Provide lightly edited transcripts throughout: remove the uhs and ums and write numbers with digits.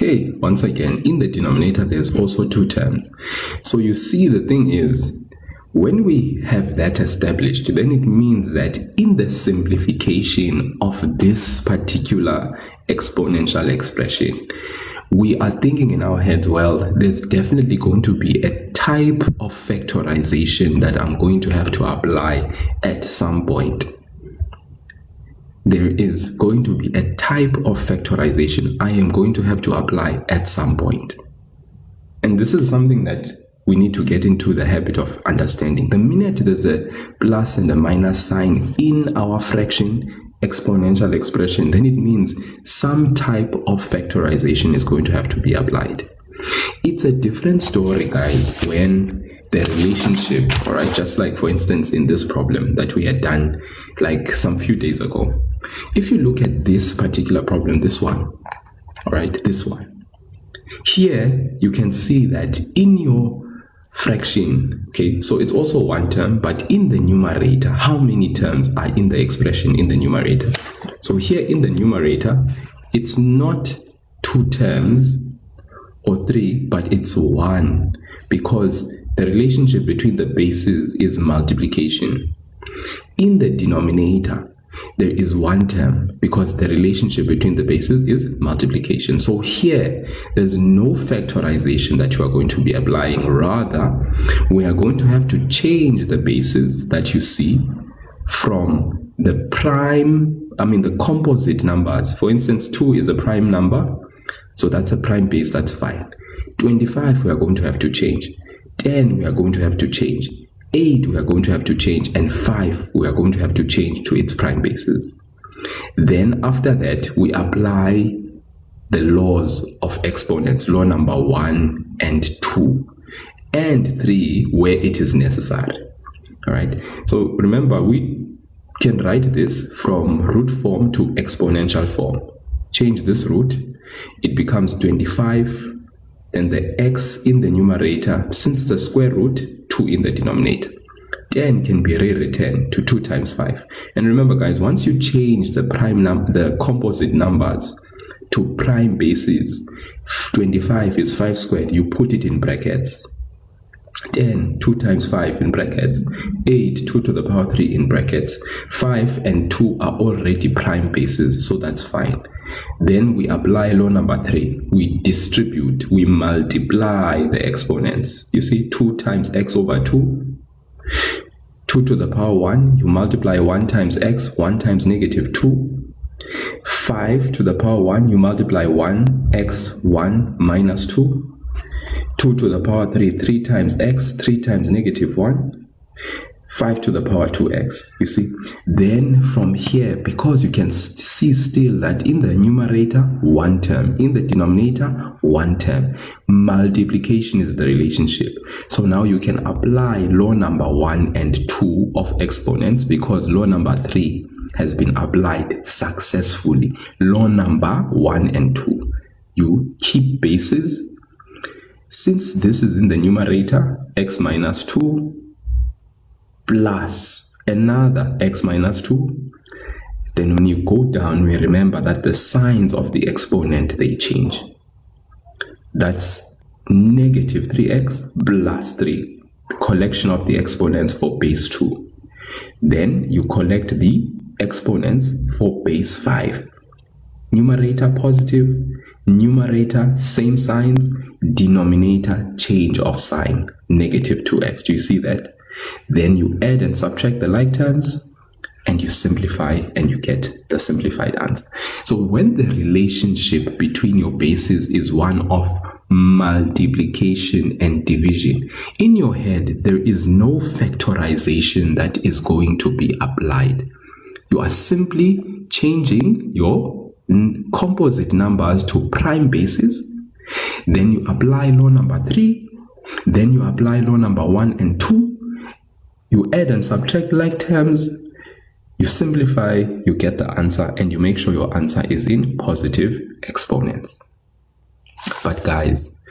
Okay, once again, in the denominator, there's also 2 terms. So you see, the thing is, when we have that established, then it means that in the simplification of this particular exponential expression, we are thinking in our heads, well, there's definitely going to be a type of factorization that I'm going to have to apply at some point. There is going to be a type of factorization I am going to have to apply at some point. And this is something that we need to get into the habit of understanding. The minute there's a plus and a minus sign in our fraction exponential expression, then it means some type of factorization is going to have to be applied. It's a different story, guys, when the relationship, all right, just like for instance in this problem that we had done like some few days ago. If you look at this particular problem, this one, all right, this one, here you can see that in your fraction, okay, so it's also one term, but in the numerator, how many terms are in the expression in the numerator? So here in the numerator, it's not 2 terms or 3, but it's 1, because the relationship between the bases is multiplication. In the denominator, there is 1 term because the relationship between the bases is multiplication. So here, there's no factorization that you are going to be applying. Rather, we are going to have to change the bases that you see from the the composite numbers. For instance, 2 is a prime number, so that's a prime base, that's fine. 25, we are going to have to change. 10, we are going to have to change. 8, we are going to have to change, and 5, we are going to have to change to its prime bases. Then after that, we apply the laws of exponents, law number 1 and 2, and 3 where it is necessary. All right, so remember, we can write this from root form to exponential form. Change this root, it becomes 25, and the x in the numerator, since it's a square root, 2 in the denominator. 10 can be rewritten to 2 times 5. And remember, guys, once you change the the composite numbers to prime bases, 25 is 5 squared, you put it in brackets. 10, 2 times 5 in brackets. 8, 2 to the power 3 in brackets. 5 and 2 are already prime bases, so that's fine. Then we apply law number 3. We distribute, we multiply the exponents. You see, 2 times x over 2. 2 to the power 1, you multiply 1 times x, 1 times negative 2. 5 to the power 1, you multiply 1, x, 1 minus 2. 2 to the power 3, 3 times x, 3 times negative 1. 5 to the power 2x, you see. Then from here, because you can see still that in the numerator, 1 term. In the denominator, 1 term. Multiplication is the relationship. So now you can apply law number 1 and 2 of exponents because law number 3 has been applied successfully. Law number 1 and 2. You keep bases. Since this is in the numerator, x minus 2 plus another x minus 2, then when you go down, we remember that the signs of the exponent, they change. That's negative 3x plus 3, the collection of the exponents for base 2. Then you collect the exponents for base 5. Numerator positive, numerator same signs, denominator change of sign, negative 2x. Do you see that? Then you add and subtract the like terms and you simplify and you get the simplified answer. So when the relationship between your bases is one of multiplication and division, in your head there is no factorization that is going to be applied. You are simply changing your composite numbers to prime bases. Then you apply law number 3. Then you apply law number 1 and 2. You add and subtract like terms, you simplify, you get the answer, and you make sure your answer is in positive exponents. But guys,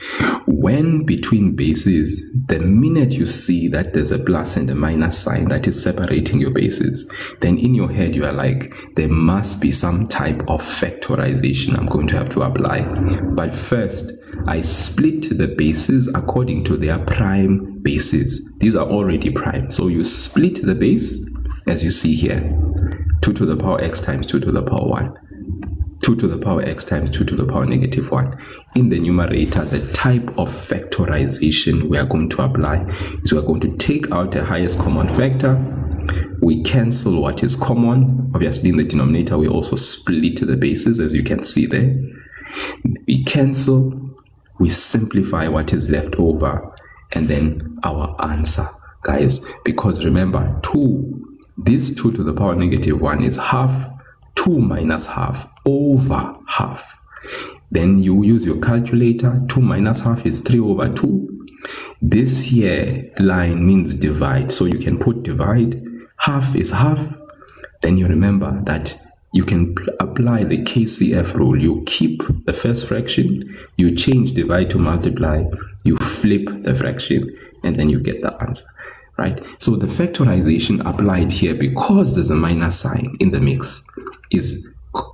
when between bases, the minute you see that there's a plus and a minus sign that is separating your bases, then in your head you are like, there must be some type of factorization I'm going to have to apply. But first, I split the bases according to their prime bases. These are already prime. So you split the base, as you see here, 2 to the power x times 2 to the power 1. 2 to the power x times 2 to the power negative 1. In the numerator, the type of factorization we are going to apply is we are going to take out the highest common factor. We cancel what is common. Obviously, in the denominator, we also split the bases, as you can see there. We cancel, we simplify what is left over, and then our answer, guys. Because remember, this 2 to the power negative 1 is half. 2 minus half over half. Then you use your calculator. 2 minus half is 3 over 2. This here line means divide, so you can put divide. Half is half. Then you remember that you can apply the KCF rule. You keep the first fraction, you change divide to multiply, you flip the fraction, and then you get the answer, right? So the factorization applied here, because there's a minus sign in the mix, is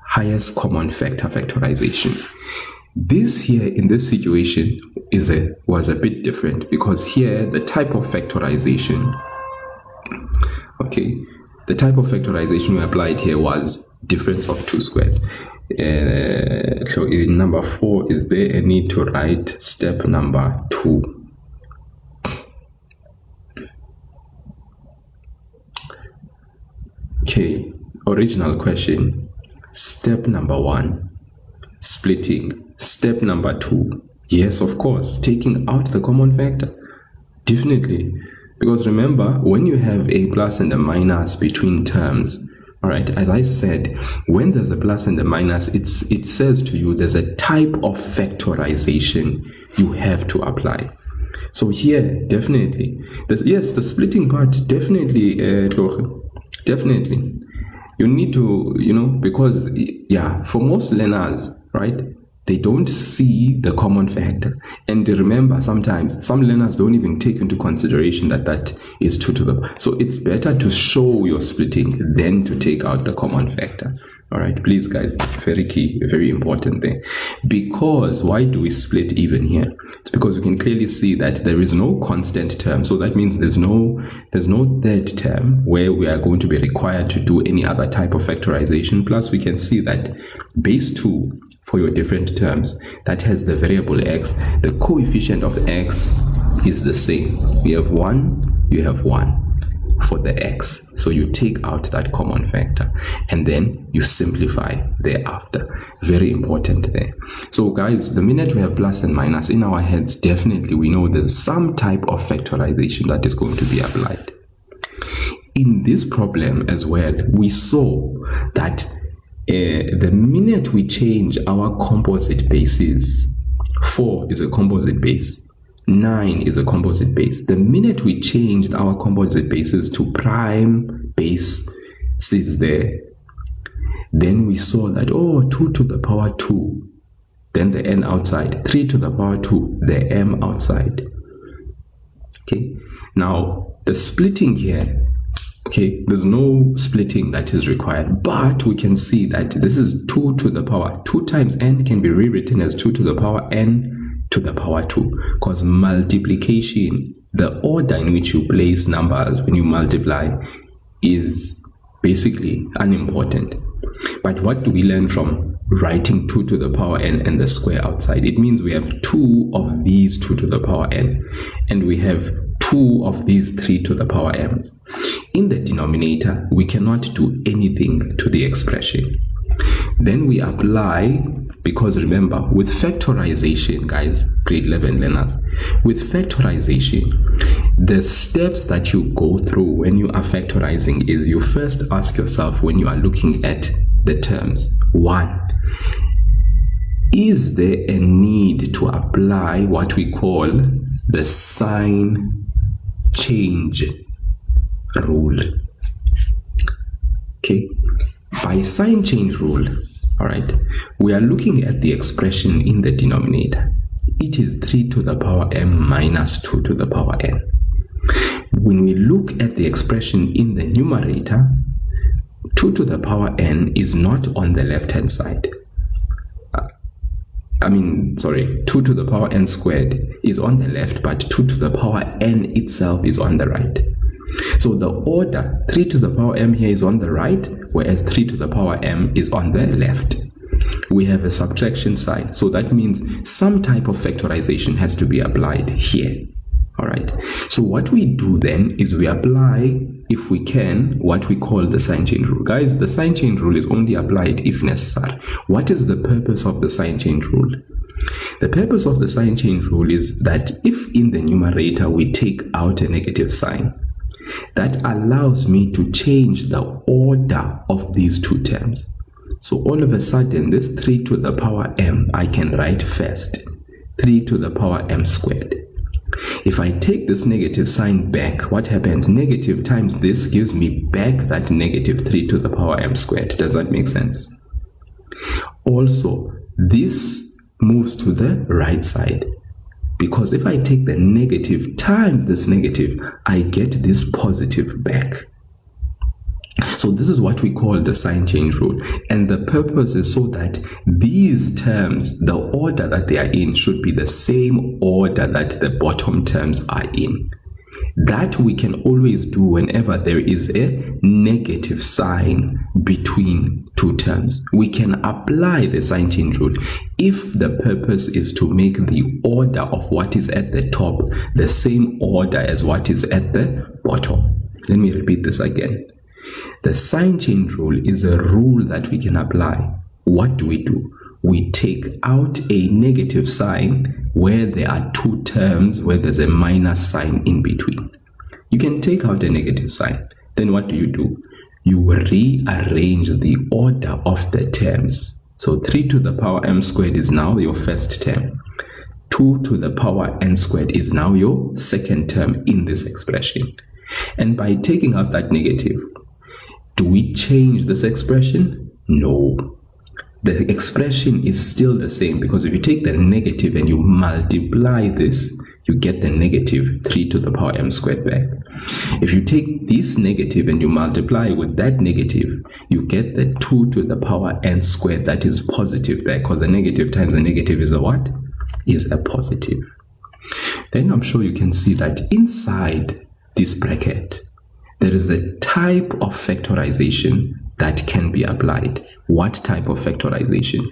highest common factor factorization. This here in this situation was a bit different, because here the type of factorization, the type of factorization we applied here was difference of two squares. So in number 4, is there a need to write step number 2? Okay, original question. Step number 1, splitting. Step number 2, yes, of course, taking out the common factor. Definitely. Because remember, when you have a plus and a minus between terms, all right, as I said, when there's a plus and a minus, it says to you there's a type of factorization you have to apply. So here, definitely, yes, the splitting part, definitely, definitely. You need to, because, yeah, for most learners, right, they don't see the common factor. And remember, sometimes some learners don't even take into consideration that is 2 to the. So it's better to show your splitting than to take out the common factor. All right, please, guys, very key, very important thing. Because why do we split even here? It's because we can clearly see that there is no constant term. So that means there's no third term where we are going to be required to do any other type of factorization. Plus, we can see that base 2 for your different terms that has the variable x, the coefficient of x is the same. We have 1, you have 1. For the x, so you take out that common factor and then you simplify thereafter. Very important there. So guys, the minute we have plus and minus in our heads, definitely we know there's some type of factorization that is going to be applied. In this problem as well, we saw that the minute we change our composite bases, 4 is a composite base, 9 is a composite base. The minute we changed our composite bases to prime bases there, then we saw that, 2 to the power 2, then the n outside, 3 to the power 2, the m outside. Okay, now the splitting here, okay, there's no splitting that is required, but we can see that this is 2 to the power 2 times n can be rewritten as 2 to the power n to the power 2, because multiplication, the order in which you place numbers when you multiply, is basically unimportant. But what do we learn from writing 2 to the power n and the square outside? It means we have 2 of these 2 to the power n, and we have 2 of these 3 to the power m's. In the denominator, we cannot do anything to the expression. Then we apply, because remember, with factorization, guys, grade 11 learners, with factorization, the steps that you go through when you are factorizing is you first ask yourself, when you are looking at the terms, 1, is there a need to apply what we call the sign change rule? Okay, by sign change rule, all right, we are looking at the expression in the denominator. it is 3 to the power m minus 2 to the power n. When we look at the expression in the numerator, 2 to the power n is not on the left-hand side. 2 to the power n squared is on the left, but 2 to the power n itself is on the right. So the order 3 to the power m here is on the right, whereas 3 to the power m is on the left. We have a subtraction sign, so that means some type of factorization has to be applied here. Alright, so what we do then is we apply, if we can, what we call the sign chain rule. Guys, the sign chain rule is only applied if necessary. What is the purpose of the sign chain rule? The purpose of the sign chain rule is that if in the numerator we take out a negative sign, that allows me to change the order of these two terms. So all of a sudden, this 3 to the power m, I can write first 3 to the power m squared. If I take this negative sign back, what happens? Negative times this gives me back that negative 3 to the power m squared. Does that make sense? Also, this moves to the right side, because if I take the negative times this negative, I get this positive back. So this is what we call the sign change rule, and the purpose is so that these terms, the order that they are in, should be the same order that the bottom terms are in. That we can always do whenever there is a negative sign between two terms. We can apply the sign change rule if the purpose is to make the order of what is at the top the same order as what is at the bottom. Let me repeat this again. The sign change rule is a rule that we can apply. What do? We take out a negative sign where there are two terms where there's a minus sign in between. You can take out a negative sign. Then what do? You rearrange the order of the terms. So 3 to the power m squared is now your first term. 2 to the power n squared is now your second term in this expression. And by taking out that negative, do we change this expression? No. The expression is still the same, because if you take the negative and you multiply this, you get the negative 3 to the power m squared back. If you take this negative and you multiply with that negative, you get the 2 to the power n squared that is positive back, because the negative times the negative is a what? Is a positive. Then I'm sure you can see that inside this bracket, there is a type of factorization that can be applied. What type of factorization?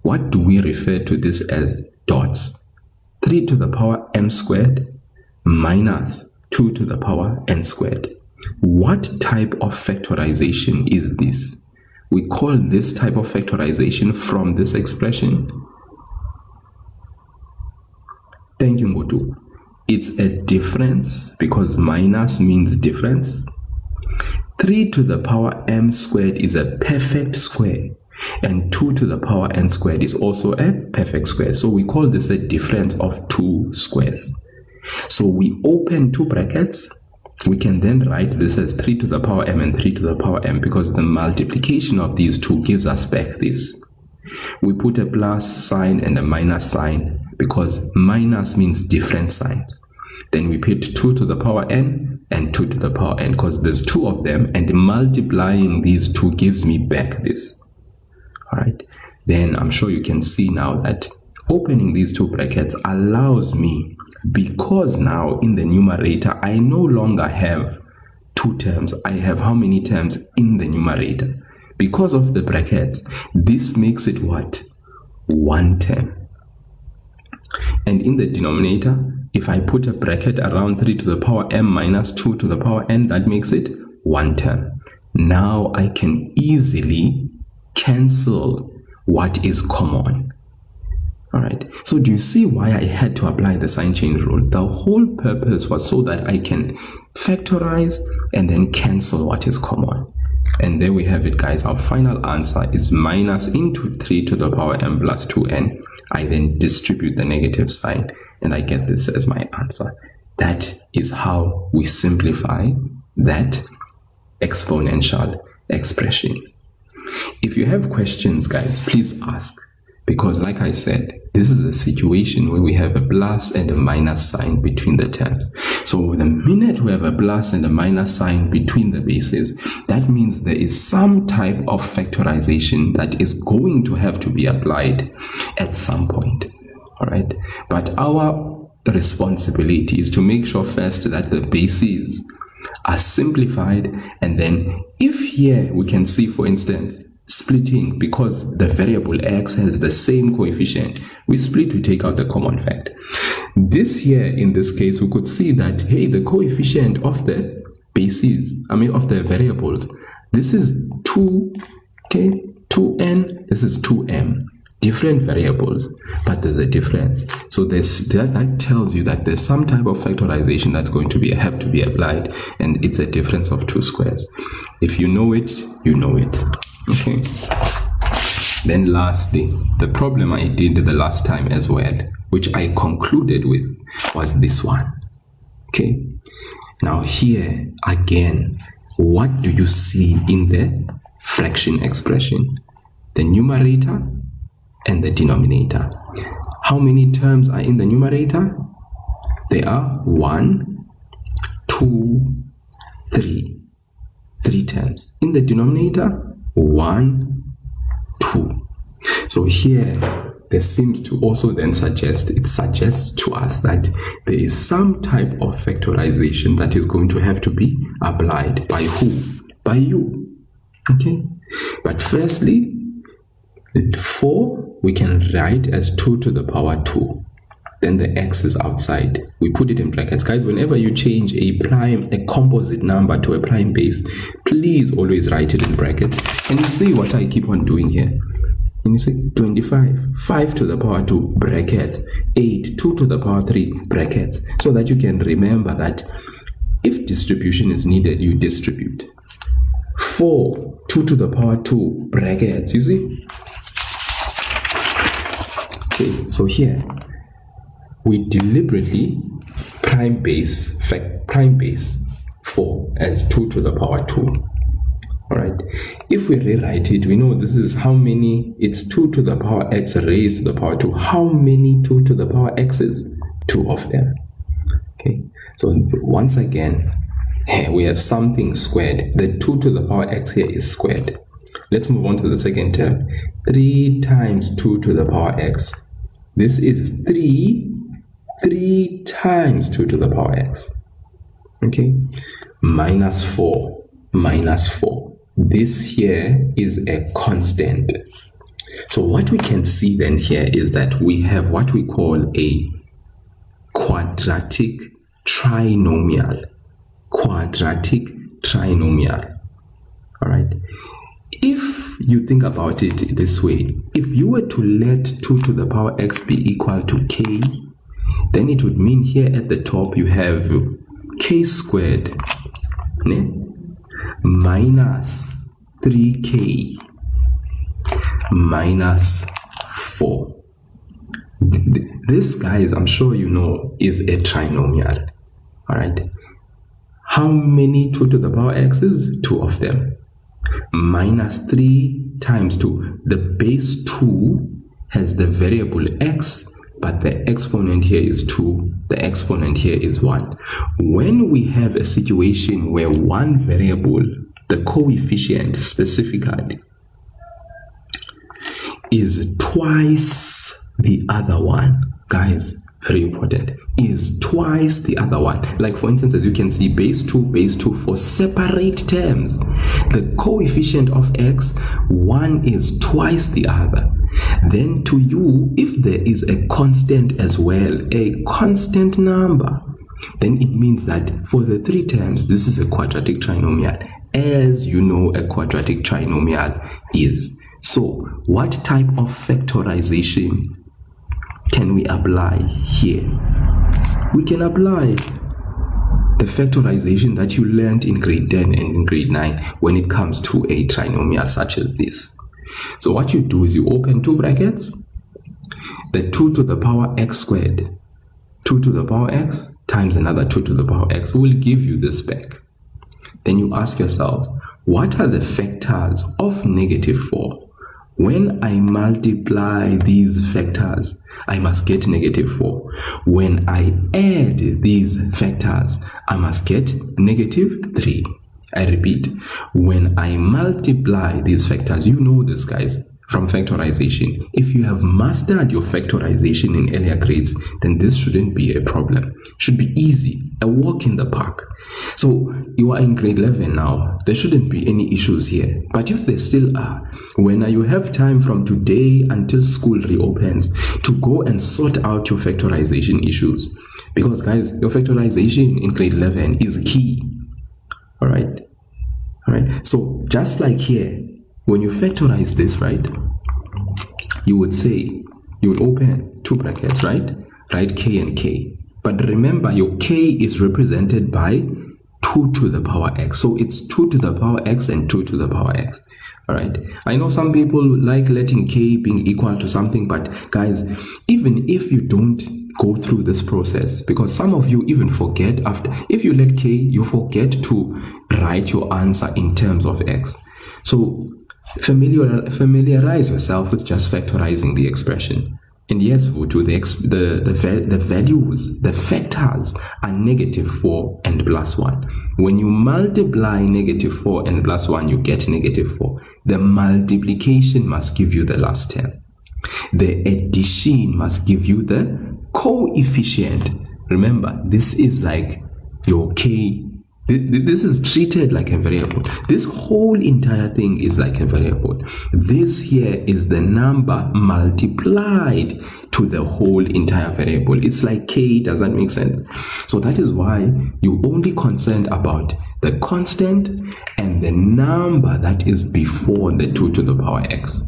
What do we refer to this as? Dots. 3 to the power m squared minus 2 to the power n squared. What type of factorization is this? We call this type of factorization from this expression. Thank you, Motu. It's a difference, because minus means difference. 3 to the power m squared is a perfect square, and 2 to the power n squared is also a perfect square. So we call this a difference of two squares. So we open two brackets. We can then write this as 3 to the power m and 3 to the power m, because the multiplication of these two gives us back this. We put a plus sign and a minus sign, because minus means different signs. Then we put 2 to the power n and 2 to the power n, because there's two of them, and multiplying these two gives me back this. Alright, then I'm sure you can see now that opening these two brackets allows me, because now in the numerator I no longer have two terms. I have how many terms in the numerator? Because of the brackets, this makes it what? One term. And in the denominator, if I put a bracket around 3 to the power m minus 2 to the power n, that makes it one term. Now I can easily cancel what is common. Alright, so do you see why I had to apply the sign change rule? The whole purpose was so that I can factorize and then cancel what is common. And there we have it, guys. Our final answer is minus into 3 to the power m plus 2n. I then distribute the negative sign, and I get this as my answer. That is how we simplify that exponential expression. If you have questions, guys, please ask. Because like I said, this is a situation where we have a plus and a minus sign between the terms. So the minute we have a plus and a minus sign between the bases, that means there is some type of factorization that is going to have to be applied at some point. All right. But our responsibility is to make sure first that the bases are simplified, and then if here we can see, for instance, splitting, because the variable x has the same coefficient, we split, we take out the common fact. This here, in this case, we could see that, hey, the coefficient of the bases, of the variables, this is 2, okay, 2n, this is 2m. Different variables, but there's a difference. So that tells you that there's some type of factorization that's going to have to be applied, and it's a difference of 2 squares. If you know it, you know it. Okay. Then lastly, the problem I did the last time as well, which I concluded with, was this one. Okay. Now here again, what do you see in the fraction expression? The numerator and the denominator. How many terms are in the numerator? There are 1, 2, 3. 3 terms. In the denominator, 1, 2. So here, there seems to also then suggests to us that there is some type of factorization that is going to have to be applied. By who? By you. Okay? But firstly, 4 we can write as 2 to the power 2. Then the x is outside. We put it in brackets. Guys, whenever you change a composite number to a prime base, please always write it in brackets. And you see what I keep on doing here. And you say 25, 5 to the power 2, brackets, 8, 2 to the power 3, brackets. So that you can remember that if distribution is needed, you distribute. 4, 2 to the power 2, brackets, you see? Okay, so here we deliberately prime base 4 as 2 to the power 2. All right. If we rewrite it, we know this is how many. It's 2 to the power x raised to the power 2. How many 2 to the power x's? 2 of them. Okay. So once again, here we have something squared. The 2 to the power x here is squared. Let's move on to the second term. 3 times 2 to the power x. This is 3 times 2 to the power x. Okay. Minus 4. Minus 4. This here is a constant. So what we can see then here is that we have what we call a quadratic trinomial. Quadratic trinomial. All right. If you think about it this way, if you were to let 2 to the power x be equal to k, then it would mean here at the top you have k squared minus 3k minus 4. This, guys, I'm sure you know, is a trinomial. All right. How many 2 to the power x's? 2 of them. Minus 3 times 2. The base 2 has the variable x, but the exponent here is 2. The exponent here is 1. When we have a situation where one variable, the coefficient specifically, is twice the other one, guys, very important, is twice the other one. Like for instance, as you can see, base 2 for separate terms. The coefficient of x, one is twice the other. Then to you, if there is a constant as well, a constant number, then it means that for the 3 terms, this is a quadratic trinomial, as you know a quadratic trinomial is. So what type of factorization can we apply here? We can apply the factorization that you learned in grade 10 and in grade 9 when it comes to a trinomial such as this. So what you do is you open 2 brackets, the 2 to the power x squared, 2 to the power x times another 2 to the power x will give you this back. Then you ask yourselves, what are the factors of negative 4? When I multiply these factors, I must get -4. When I add these factors, I must get -3. I repeat, when I multiply these factors, you know this, guys, from factorization. If you have mastered your factorization in earlier grades, then this shouldn't be a problem. It should be easy, a walk in the park. So you are in grade 11 now. There shouldn't be any issues here. But if there still are, when you have time from today until school reopens to go and sort out your factorization issues. Because, guys, your factorization in grade 11 is key. All right. So just like here, when you factorize this, right, you would open two brackets, right? Write k and k. But remember, your k is represented by 2 to the power x. So it's 2 to the power x and 2 to the power x. All right. I know some people like letting k being equal to something, but guys, even if you don't go through this process, because some of you even forget if you let k, you forget to write your answer in terms of x. So familiarize yourself with just factorizing the expression. And yes, Vutu, the values, the factors are -4 and +1. When you multiply -4 and +1, you get -4. The multiplication must give you the last term. The addition must give you the coefficient. Remember, this is like your k. This is treated like a variable. This whole entire thing is like a variable. This here is the number multiplied to the whole entire variable. It's like k. Does that make sense? So that is why you're only concerned about the constant and the number that is before the 2 to the power x.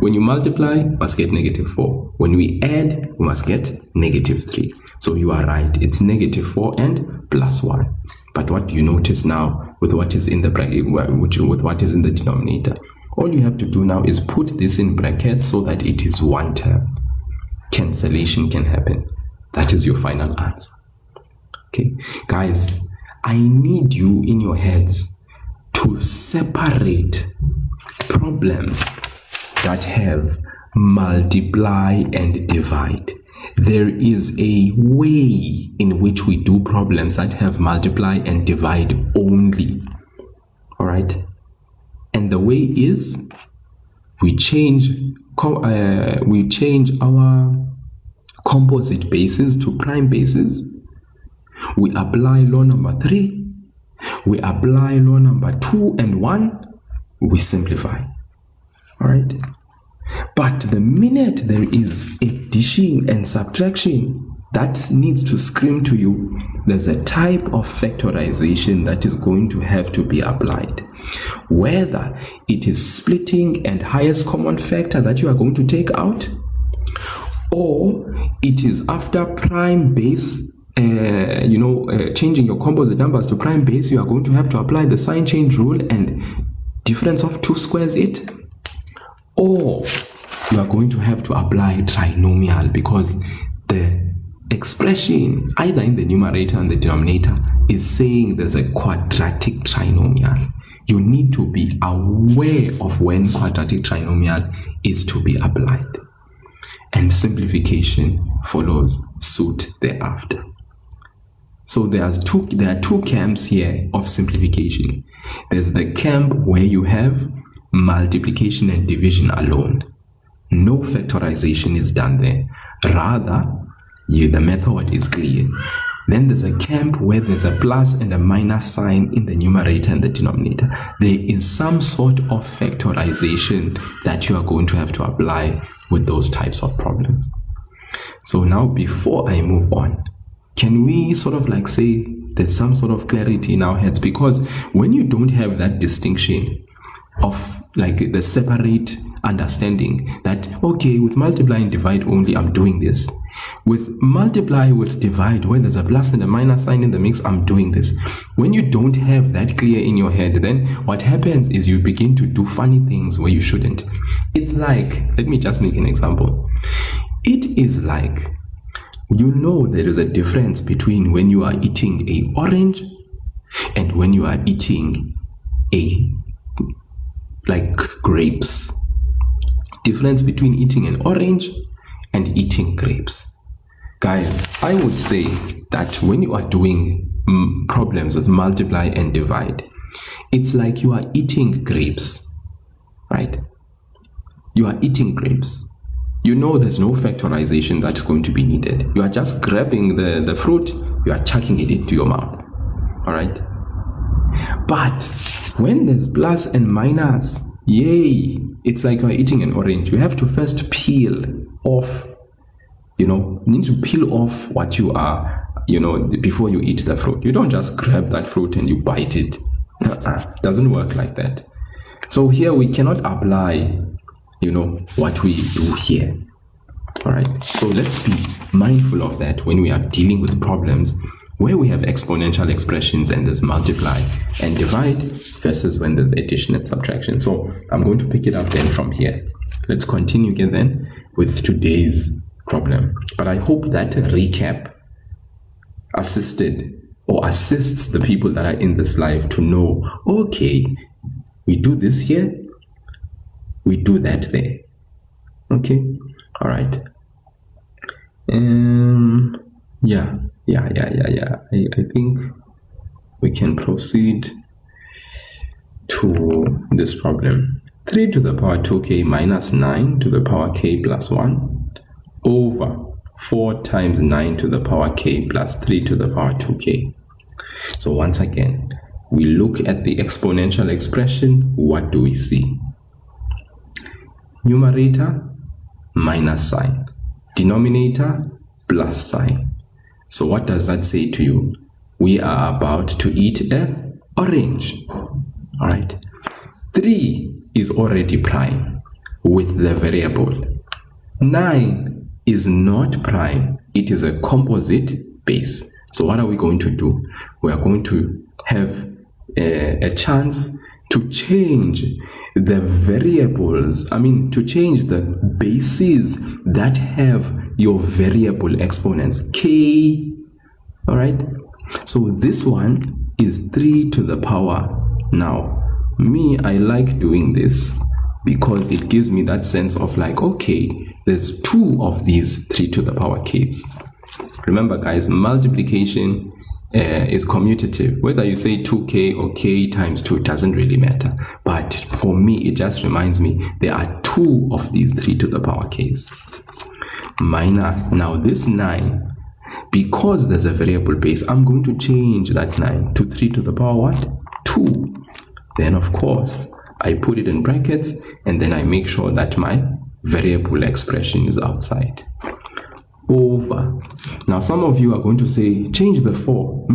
When you multiply, you must get -4. When we add, we must get -3. So you are right. It's -4 and +1. But what you notice now with what is in the bracket, with what is in the denominator, all you have to do now is put this in brackets so that it is one term. Cancellation can happen. That is your final answer. Okay, guys, I need you in your heads to separate problems that have multiply and divide. There is a way in which we do problems that have multiply and divide only. All right, and the way is we change our composite bases to prime bases. We apply law number 3. We apply law number 2 and 1. We simplify. All right. But the minute there is addition and subtraction, that needs to scream to you, there's a type of factorization that is going to have to be applied. Whether it is splitting and highest common factor that you are going to take out, or it is after prime base, changing your composite numbers to prime base, you are going to have to apply the sign change rule and difference of 2 squares it. Or you are going to have to apply trinomial, because the expression either in the numerator and the denominator is saying there's a quadratic trinomial. You need to be aware of when quadratic trinomial is to be applied. And simplification follows suit thereafter. So there are two camps here of simplification. There's the camp where you have multiplication and division alone. No factorization is done there. Rather, the method is clear. Then there's a camp where there's a plus and a minus sign in the numerator and the denominator. There is some sort of factorization that you are going to have to apply with those types of problems. So now, before I move on, can we sort of like say there's some sort of clarity in our heads? Because when you don't have that distinction of like the separate understanding that, okay, with multiply and divide only, I'm doing this. With multiply with divide, where there's a plus and a minus sign in the mix, I'm doing this. When you don't have that clear in your head, then what happens is you begin to do funny things where you shouldn't. It's like, let me just make an example. It is like, there is a difference between when you are eating an orange and when you are eating like grapes. difference between eating an orange and eating grapes. Guys, I would say that when you are doing problems with multiply and divide, it's like you are eating grapes, right? You are eating grapes. You know there's no factorization that's going to be needed. You are just grabbing the fruit, you are chucking it into your mouth, all right? But when there's plus and minus, yay, it's like you're eating an orange. You have to first peel off, you need to peel off what you are, before you eat the fruit. You don't just grab that fruit and you bite it. Doesn't work like that. So here we cannot apply, what we do here. All right. So let's be mindful of that when we are dealing with problems where we have exponential expressions and there's multiply and divide versus when there's addition and subtraction. So I'm going to pick it up then from here. Let's continue again then with today's problem. But I hope that recap assisted or assists the people that are in this live to know, okay, we do this here, we do that there. Okay, all right. Yeah. I think we can proceed to this problem. 3 to the power 2k minus 9 to the power k plus 1 over 4 times 9 to the power k plus 3 to the power 2k. So once again, we look at the exponential expression. What do we see? Numerator minus sign, denominator plus sign. So what does that say to you? We are about to eat an orange. All right. 3 is already prime with the variable. 9 is not prime. It is a composite base. So what are we going to do? We are going to have a chance to change the variables, to change the bases that have your variable exponents, k, all right? So this one is 3 to the power. Now, I like doing this because it gives me that sense of like, okay, there's 2 of these 3 to the power k's. Remember, guys, multiplication is commutative. Whether you say 2k or k times 2 doesn't really matter. But for me, it just reminds me there are 2 of these 3 to the power k's. Minus, now this 9, because there's a variable base, I'm going to change that 9 to 3 to the power what? 2. Then, of course, I put it in brackets, and then I make sure that my variable expression is outside. Over. Now some of you are going to say, change the 4.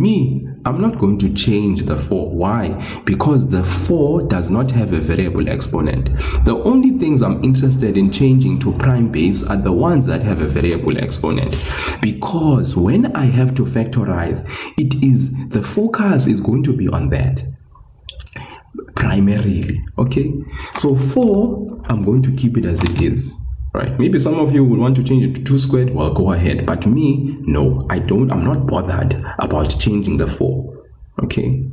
I'm not going to change the 4. Why? Because the 4 does not have a variable exponent. The only things I'm interested in changing to prime base are the ones that have a variable exponent. Because when I have to factorize, the focus is going to be on that primarily. Okay, so 4, I'm going to keep it as it is. Right. Maybe some of you will want to change it to 2 squared. Well, go ahead. But me, no, I don't. I'm not bothered about changing the 4. Okay.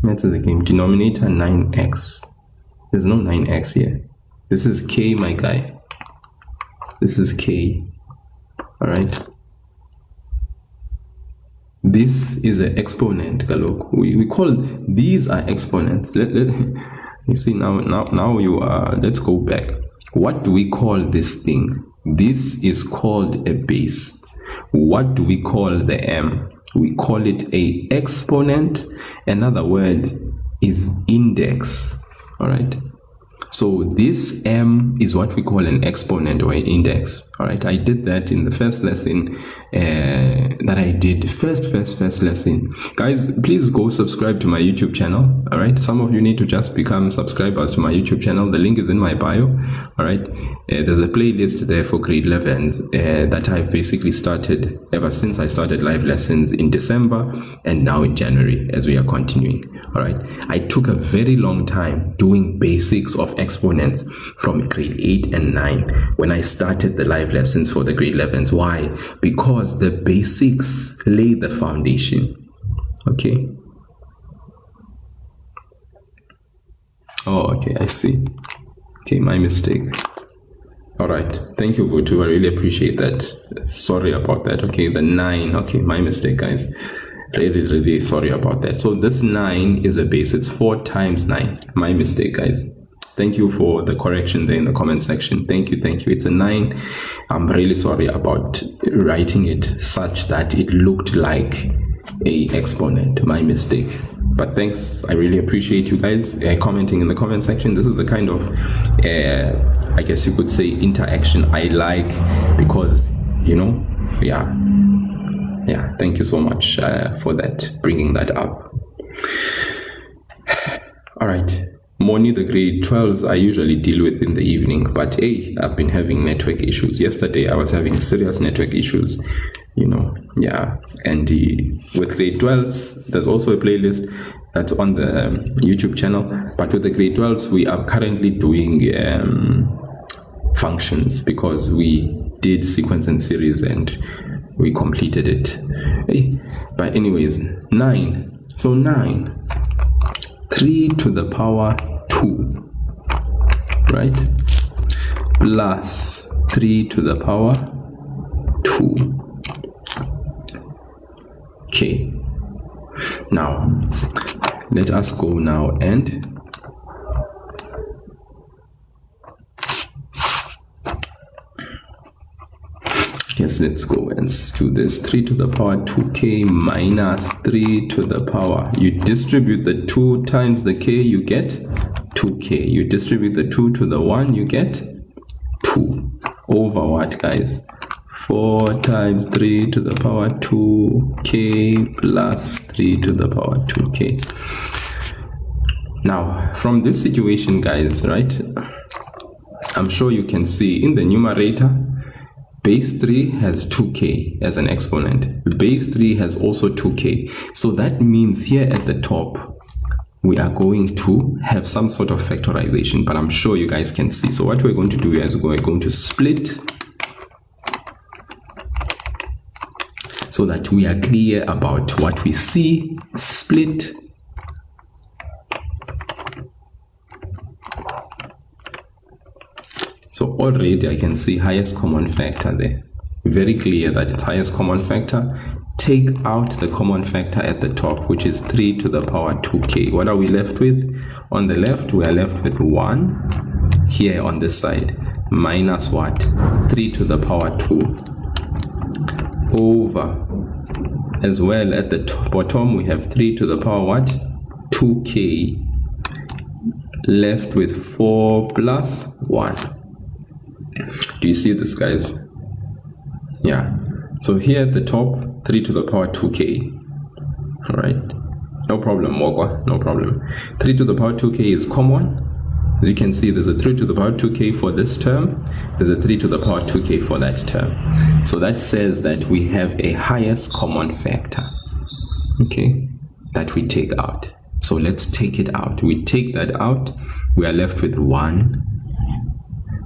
Let's do the game. Denominator 9x. There's no 9x here. This is k, my guy. This is k. All right. This is an exponent. Look, we call these are exponents. You see, now you are, let's go back. What do we call this thing? This is called a base. What do we call the m? We call it a exponent. Another word is index. All right. So this m is what we call an exponent or an index. All right. I did that in the first lesson that I did. First lesson. Guys, please go subscribe to my YouTube channel. All right. Some of you need to just become subscribers to my YouTube channel. The link is in my bio. All right. There's a playlist there for grade 11s that I've basically started ever since I started live lessons in December and now in January as we are continuing. All right. I took a very long time doing basics of exponents from grade 8 and 9 when I started the live lessons for the grade 11s. Why? Because the basics lay the foundation. Okay. Oh, okay, I see. Okay, my mistake. All right, thank you, Vutu. I really appreciate that. Sorry about that. Okay, the 9. Okay, my mistake, guys. Really sorry about that. So this 9 is a base. It's 4 times 9. My mistake, guys. Thank you for the correction there in the comment section. Thank you. It's a 9. I'm really sorry about writing it such that it looked like a exponent. My mistake. But thanks. I really appreciate you guys commenting in the comment section. This is the kind of, I guess you could say, interaction I like because, yeah. Thank you so much for that, bringing that up. All right. Morning, the grade 12s I usually deal with in the evening, but hey, I've been having network issues. Yesterday I was having serious network issues, and with grade 12s, there's also a playlist that's on the YouTube channel, but with the grade 12s, we are currently doing functions because we did sequence and series and we completed it. But anyways, 9. So 9. 3 to the power 2, right? Plus 3 to the power 2. Okay. Now, let us go now and let's go and do this. 3 to the power 2k minus 3 to the power. You distribute the 2 times the k, you get 2k. You distribute the 2 to the 1, you get 2. Over what, guys? 4 times 3 to the power 2k plus 3 to the power 2k. Now, from this situation, guys, right? I'm sure you can see in the numerator, base 3 has 2k as an exponent. Base 3 has also 2k. So that means here at the top, we are going to have some sort of factorization, but I'm sure you guys can see. So what we're going to do is we're going to split so that we are clear about what we see. Split. So already I can see highest common factor there. Very clear that it's highest common factor. Take out the common factor at the top, which is 3 to the power 2k. What are we left with? On the left, we are left with 1 here on this side. Minus what? 3 to the power 2. Over. As well, at the bottom, we have 3 to the power what? 2k. Left with 4 plus 1. Do you see this, guys? Yeah. So here at the top, 3 to the power 2k. All right. No problem, Mogwa. No problem. 3 to the power 2k is common. As you can see, there's a 3 to the power 2k for this term. There's a 3 to the power 2k for that term. So that says that we have a highest common factor, okay, that we take out. So let's take it out. We take that out. We are left with 1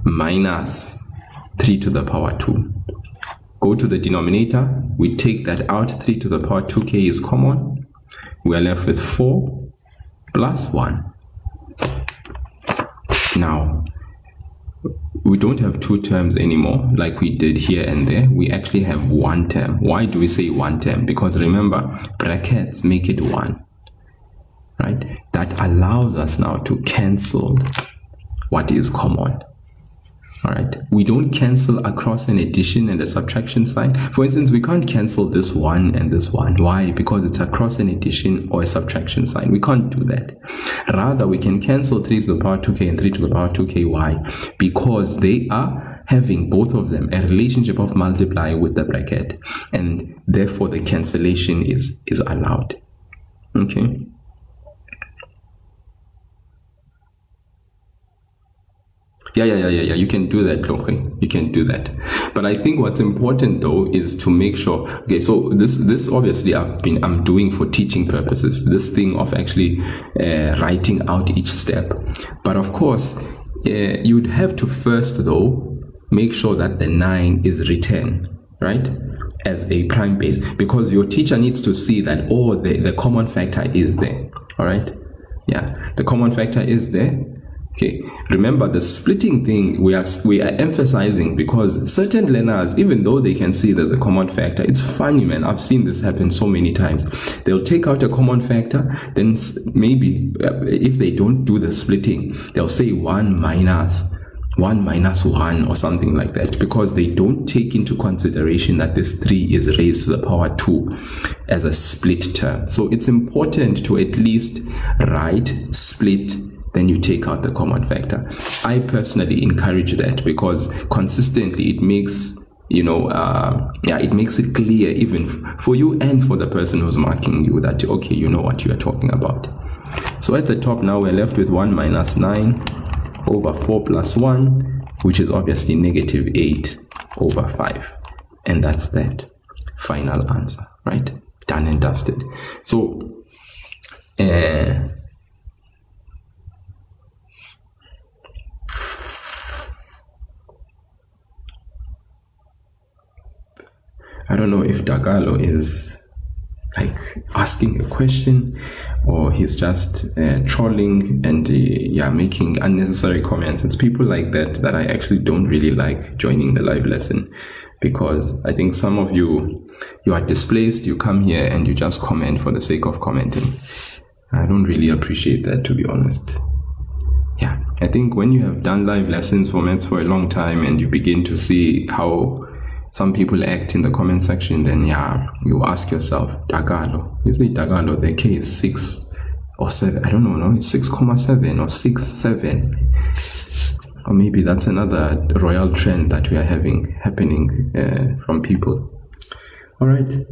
minus 3 to the power 2. Go to the denominator. We take that out. 3 to the power 2k is common. We are left with 4 plus 1. Now, we don't have 2 terms anymore like we did here and there. We actually have 1 term. Why do we say 1 term? Because remember, brackets make it 1, right? That allows us now to cancel what is common. All right, we don't cancel across an addition and a subtraction sign. For instance, we can't cancel this 1 and this 1. Why? Because it's across an addition or a subtraction sign. We can't do that. Rather, we can cancel 3 to the power 2k and 3 to the power 2k. Why? Because they are having, both of them, a relationship of multiply with the bracket, and therefore the cancellation is allowed. Okay. Yeah, you can do that, Loche. You can do that. But I think what's important though is to make sure, okay, so this obviously I'm doing for teaching purposes, this thing of actually writing out each step. But of course, you'd have to first though make sure that the 9 is written, right, as a prime base, because your teacher needs to see that, the common factor is there. All right. Yeah, the common factor is there. Okay, remember the splitting thing we are emphasizing because certain learners, even though they can see there's a common factor, it's funny, man. I've seen this happen so many times. They'll take out a common factor, then maybe if they don't do the splitting, they'll say 1 minus 1 or something like that, because they don't take into consideration that this 3 is raised to the power 2 as a split term. So it's important to at least write split, then you take out the common factor. I personally encourage that because consistently it makes it makes it clear even for you and for the person who's marking you that, okay, you know what you are talking about. So at the top now we're left with 1 minus 9 over 4 plus 1, which is obviously negative 8 over 5. And that's that final answer, right? Done and dusted. So I don't know if Dagalo is like asking a question or he's just trolling and making unnecessary comments. It's people like that I actually don't really like joining the live lesson, because I think some of you are displaced, you come here and you just comment for the sake of commenting. I don't really appreciate that, to be honest. Yeah, I think when you have done live lessons for maths for a long time and you begin to see how some people act in the comment section, then you ask yourself, Dagalo. You say Dagalo, the K is 6 or 7. I don't know, no? It's 6,7 or 6,7. Or maybe that's another royal trend that we are happening from people. All right.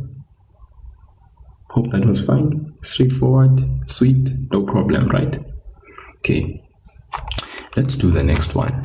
Hope that was fine. Straightforward, sweet, no problem, right? Okay. Let's do the next one.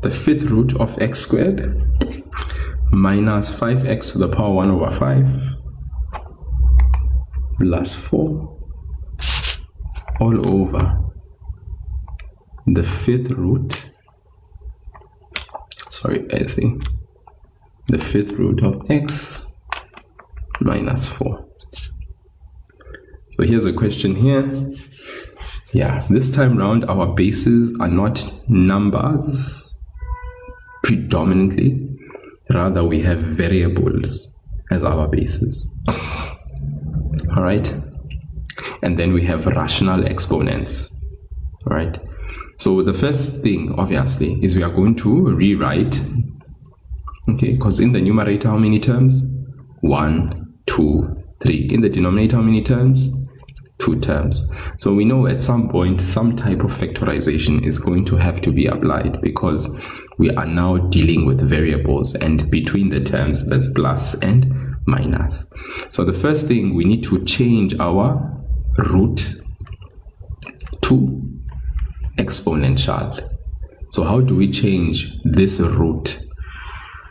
The fifth root of x squared minus 5x to the power 1 over 5 plus 4 all over the fifth root, the fifth root of x minus 4. So here's a question here. This time round our bases are not numbers predominantly, rather we have variables as our bases. All right, and then we have rational exponents. All right, so the first thing obviously is we are going to rewrite, okay, because in the numerator how many terms? 1, 2, 3. In the denominator how many terms? 2 terms. So we know at some point some type of factorization is going to have to be applied, because we are now dealing with variables, and between the terms there's plus and minus. So the first thing, we need to change our root to exponential. So how do we change this root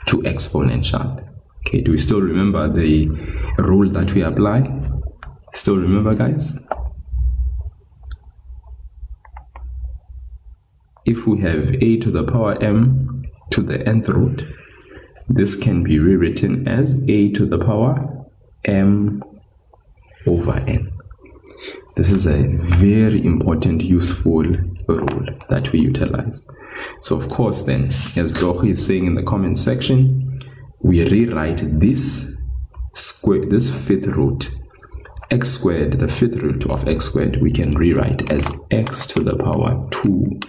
to exponential? Okay, do we still remember the rule that we apply? Still remember, guys? If we have a to the power m to the nth root, this can be rewritten as a to the power m over n. This is a very important, useful rule that we utilize. So of course then, as Dochi is saying in the comment section, we rewrite this fifth root, x squared, the fifth root of x squared, we can rewrite as x to the power 2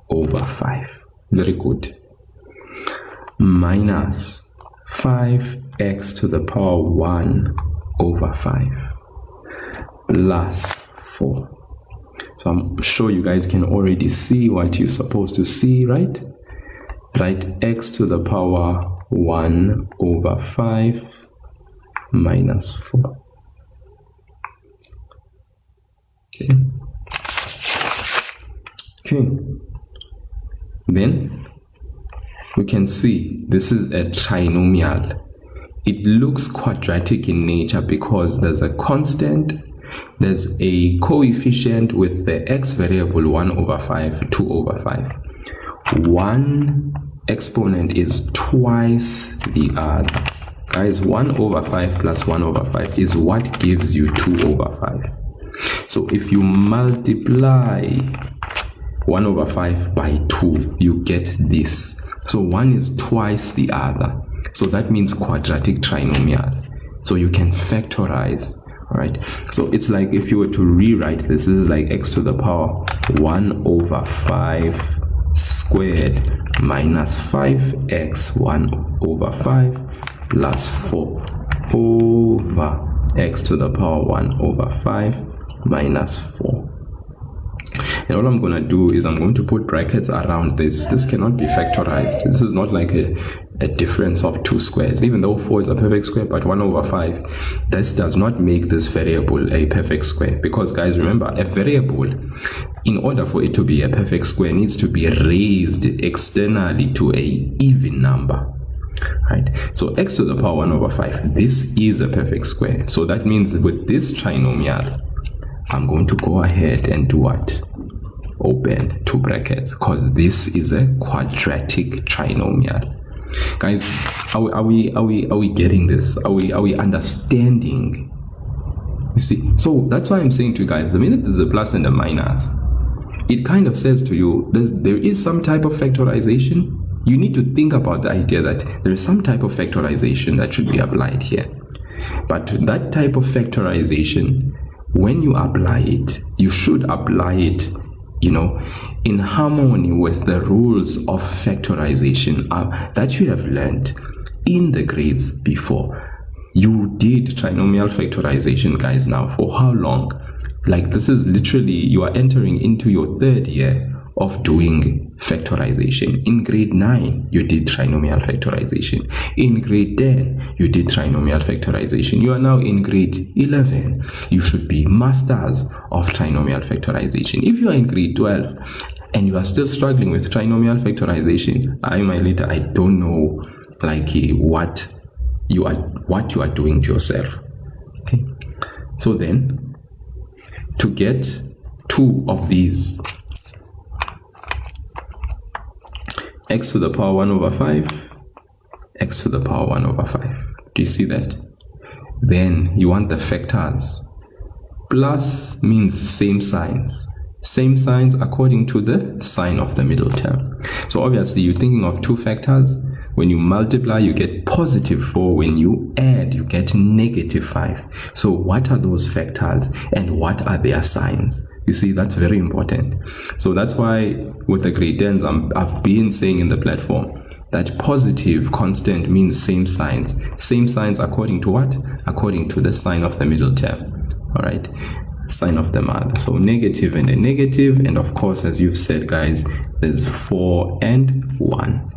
over 5. Very good. Minus 5x to the power 1 over 5 plus 4. So I'm sure you guys can already see what you're supposed to see, right? Write x to the power 1 over 5 minus 4. Okay. Then we can see this is a trinomial. it looks quadratic in nature because there's a constant, there's a coefficient with the x variable 1 over 5, 2 over 5. One exponent is twice the other. Guys, 1 over 5 plus 1 over 5 is what gives you 2 over 5. So if you multiply 1 over 5 by 2, you get this. So 1 is twice the other. So that means quadratic trinomial. So you can factorize. All right. So it's like if you were to rewrite this, this is like x to the power 1 over 5 squared minus 5x 1 over 5 plus 4 over x to the power 1 over 5 minus 4. And all I'm going to do is I'm going to put brackets around this. This cannot be factorized. This is not like a difference of 2 squares. Even though 4 is a perfect square, but 1 over 5, this does not make this variable a perfect square. Because, guys, remember, a variable, in order for it to be a perfect square, needs to be raised externally to a even number. Right? So x to the power 1 over 5, this is a perfect square. So that means with this trinomial, I'm going to go ahead and do what? Open 2 brackets, because this is a quadratic trinomial. Guys, are we getting this? Are we understanding? You see, so that's why I'm saying to you guys, the minute there's a plus and a minus, it kind of says to you there is some type of factorization. You need to think about the idea that there is some type of factorization that should be applied here. But that type of factorization, when you apply it, you should apply it, you know, in harmony with the rules of factorization that you have learned in the grades before. You did trinomial factorization, guys, now for how long? Like, this is literally, you are entering into your 3rd year of doing factorization. In grade 9, you did trinomial factorization. In grade 10, you did trinomial factorization. You are now in grade 11. You should be masters of trinomial factorization. If you are in grade 12 and you are still struggling with trinomial factorization, I don't know, like, what you are doing to yourself. Okay. So then, to get 2 of these, x to the power 1 over 5, x to the power 1 over 5. Do you see that? Then you want the factors. Plus means same signs. Same signs according to the sign of the middle term. So obviously you're thinking of 2 factors. When you multiply, you get positive 4. When you add, you get negative 5. So what are those factors and what are their signs? You see, that's very important. So that's why with the grade 10s, I've been saying in the platform that positive constant means same signs. Same signs according to what? According to the sign of the middle term. All right. Sign of the mother. So negative and a negative. And of course, as you've said, guys, there's 4 and 1.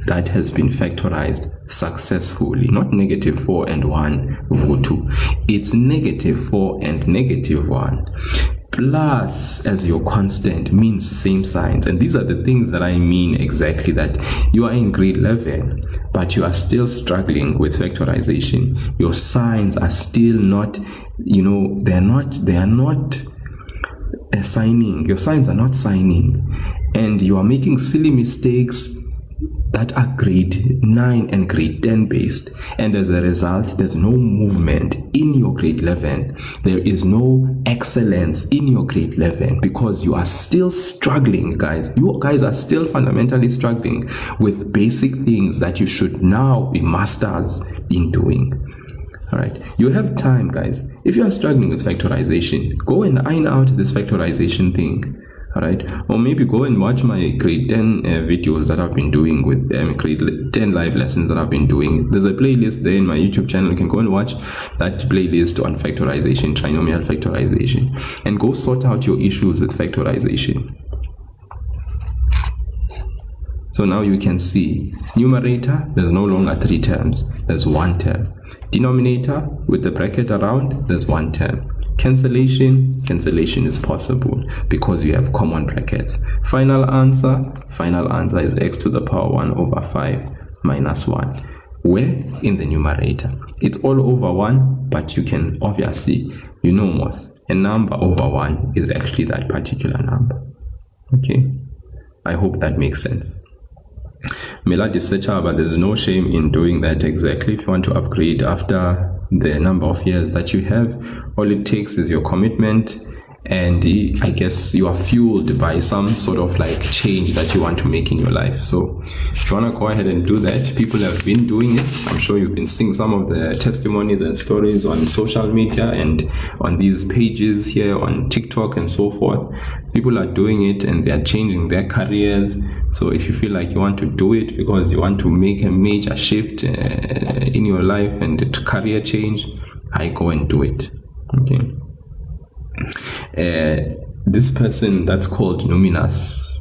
That has been factorized successfully. Not negative 4 and 1 over 2. It's negative 4 and negative 1. Plus as your constant means same signs. And these are the things that I mean exactly, that you are in grade 11 but you are still struggling with factorization. Your signs are still not, you know, they are not signing. Your signs are not signing, and you are making silly mistakes that are grade 9 and grade 10 based, and as a result there's no movement in your grade 11. There is no excellence in your grade 11 because you are still struggling, guys. You guys are still fundamentally struggling with basic things that you should now be masters in doing. All right, you have time, guys. If you are struggling with factorization, go and iron out this factorization thing. All right, or maybe go and watch my grade 10 videos that I've been doing with grade 10 live lessons that I've been doing. There's a playlist there in my YouTube channel. You can go and watch that playlist on factorization, trinomial factorization, and go sort out your issues with factorization. So now you can see numerator, there's no longer 3 terms, there's 1 term. Denominator with the bracket around, there's 1 term. Cancellation is possible because you have common brackets. Final answer is x to the power 1 over 5 minus 1. Where? In the numerator. It's all over 1, but you can obviously, most. A number over 1 is actually that particular number. Okay? I hope that makes sense. Melad is such, but there's no shame in doing that exactly. If you want to upgrade after the number of years that you have, all it takes is your commitment, and I guess you are fueled by some sort of like change that you want to make in your life. So if you want to go ahead and do that, people have been doing it. I'm sure you've been seeing some of the testimonies and stories on social media and on these pages here on TikTok and so forth. People are doing it and they are changing their careers. So if you feel like you want to do it because you want to make a major shift in your life and career change, I go and do it. Okay. This person that's called Numinous,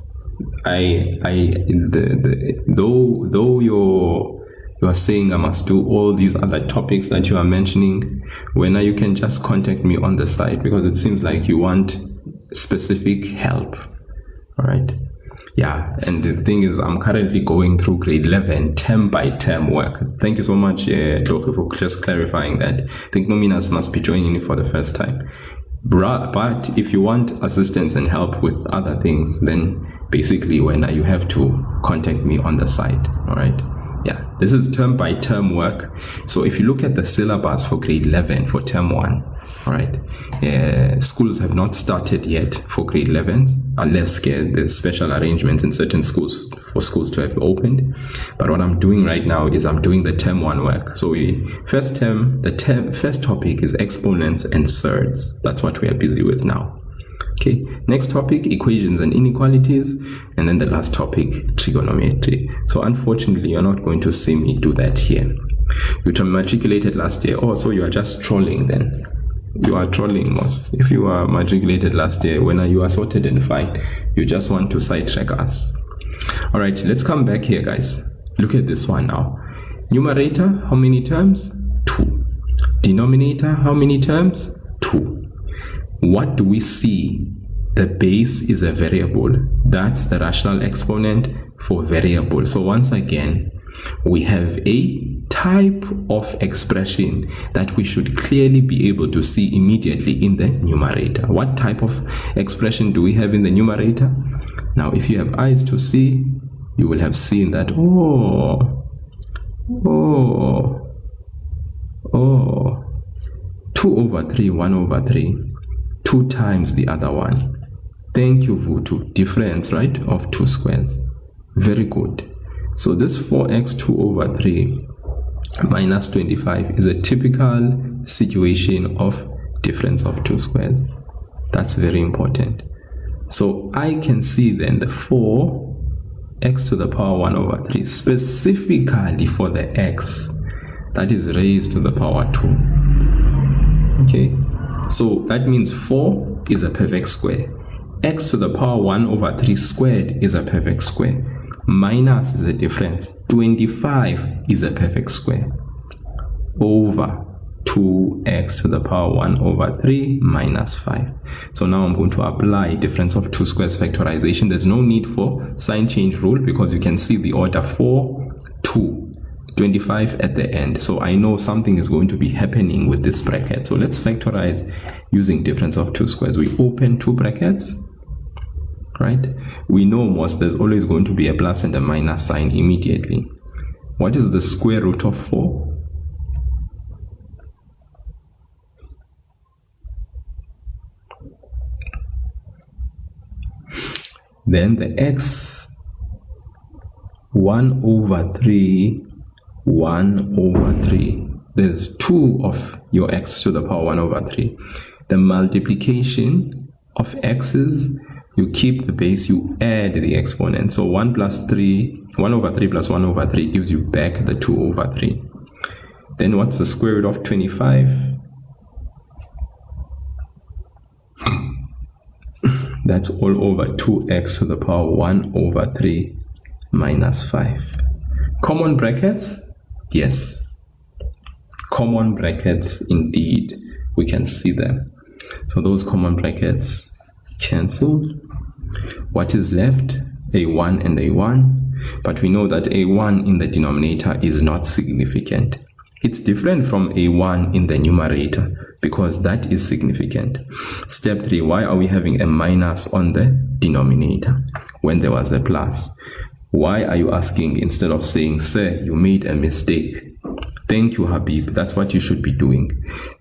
though you are saying I must do all these other topics that you are mentioning, when you can just contact me on the side, because it seems like you want specific help. All right. Yeah, and the thing is, I'm currently going through grade 11 term by term work. Thank you so much, Toki, for just clarifying that. I think Numinous must be joining me for the first time. But if you want assistance and help with other things, then basically you have to contact me on the side. All right. Yeah, this is term by term work. So if you look at the syllabus for grade 11 for term 1, all right, schools have not started yet for grade 11s unless there's special arrangements in certain schools for schools to have opened. But what I'm doing right now is I'm doing the term 1 work. So first topic is exponents and surds. That's what we are busy with now. Okay, next topic, equations and inequalities, and then the last topic, trigonometry. So unfortunately, you're not going to see me do that here. You matriculated last year. Oh, so you are just trolling then. You are trolling, Moss. If you are matriculated last year, when you are sorted and fine, you just want to sidetrack us. All right, let's come back here, guys. Look at this one now. Numerator, how many terms? 2. Denominator, how many terms? 2. What do we see? The base is a variable. That's the rational exponent for variable. So once again, we have a type of expression that we should clearly be able to see immediately in the numerator. What type of expression do we have in the numerator? Now, if you have eyes to see, you will have seen that, 2/3, 1/3, 2 times the other one. Thank you, Vutu. Difference, right, of 2 squares. Very good. So this 4x 2/3 minus 25 is a typical situation of difference of 2 squares. That's very important. So I can see then the 4x to the power 1/3 specifically for the x that is raised to the power 2. Okay, so that means 4 is a perfect square. X to the power 1/3 squared is a perfect square. Minus is a difference. 25 is a perfect square over 2x to the power 1/3 minus 5. So now I'm going to apply difference of 2 squares factorization. There's no need for sign change rule because you can see the order 4, 2, 25 at the end. So I know something is going to be happening with this bracket. So let's factorize using difference of 2 squares. We open 2 brackets. Right? We know there's always going to be a plus and a minus sign immediately. What is the square root of 4? Then the x 1/3, 1/3. There's 2 of your x to the power 1/3. The multiplication of x's, you keep the base, you add the exponent. So 1/3 plus 1/3 gives you back the 2/3. Then what's the square root of 25? That's all over 2x to the power 1/3 minus 5. Common brackets? Yes. Common brackets indeed. We can see them. So those common brackets cancelled. What is left? A1 and a 1. but we know that a 1 in the denominator is not significant. It's different from a 1 in the numerator because that is significant. Step 3, why are we having a minus on the denominator when there was a plus? Why are you asking instead of saying, sir, you made a mistake? Thank you, Habib. That's what you should be doing.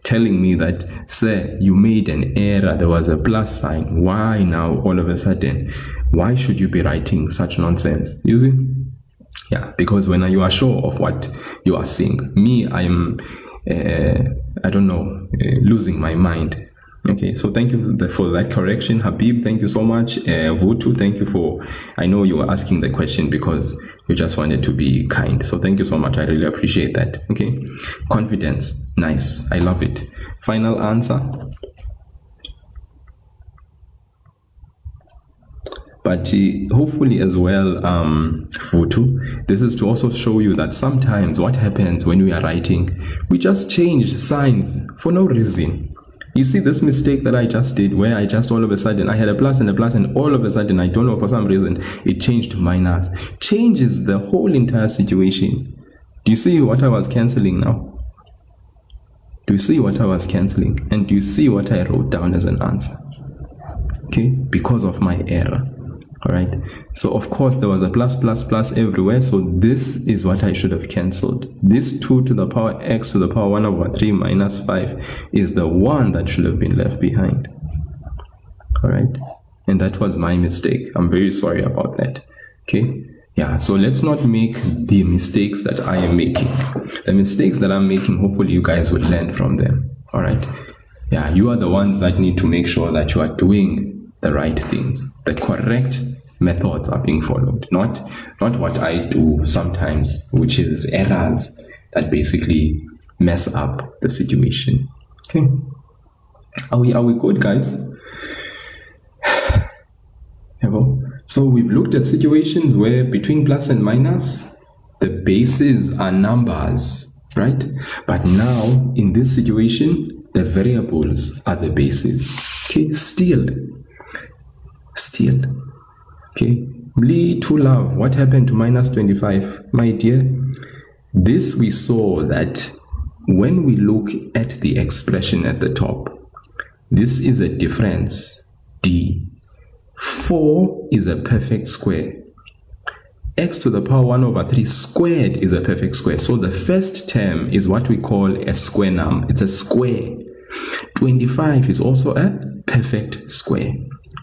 Telling me that, sir, you made an error. There was a plus sign. Why now all of a sudden? Why should you be writing such nonsense? You see? Yeah, because when you are sure of what you are saying, me, I'm, losing my mind. Okay, so thank you for that correction, Habib. Thank you so much. Vutu, thank you for, I know you were asking the question because you just wanted to be kind. So thank you so much. I really appreciate that. Okay, confidence. Nice. I love it. Final answer. But hopefully as well, Vutu, this is to also show you that sometimes what happens when we are writing, we just change signs for no reason. You see this mistake that I just did where I just all of a sudden, I had a plus and all of a sudden, I don't know, for some reason, it changed to minus. Changes the whole entire situation. Do you see what I was cancelling now? Do you see what I was cancelling? And do you see what I wrote down as an answer? Okay, because of my error. All right, so of course there was a plus everywhere, so this is what I should have cancelled. This 2 to the power x to the power 1 over 3 minus 5 is the one that should have been left behind. All right, and that was my mistake. I'm very sorry about that. Okay, yeah, so let's not make the mistakes that I am making. The mistakes that I'm making, hopefully you guys will learn from them. All right, yeah, you are the ones that need to make sure that you are doing the right things. The correct methods are being followed, not what I do sometimes, which is errors that basically mess up the situation. Okay, are we good, guys? So we've looked at situations where between plus and minus the bases are numbers, right? But now in this situation the variables are the bases. Okay, still. Okay, Lee to love, what happened to minus 25? My dear, this we saw that when we look at the expression at the top, this is a difference, D. 4 is a perfect square. X to the power 1 over 3 squared is a perfect square. So the first term is what we call a square number. It's a square. 25 is also a perfect square.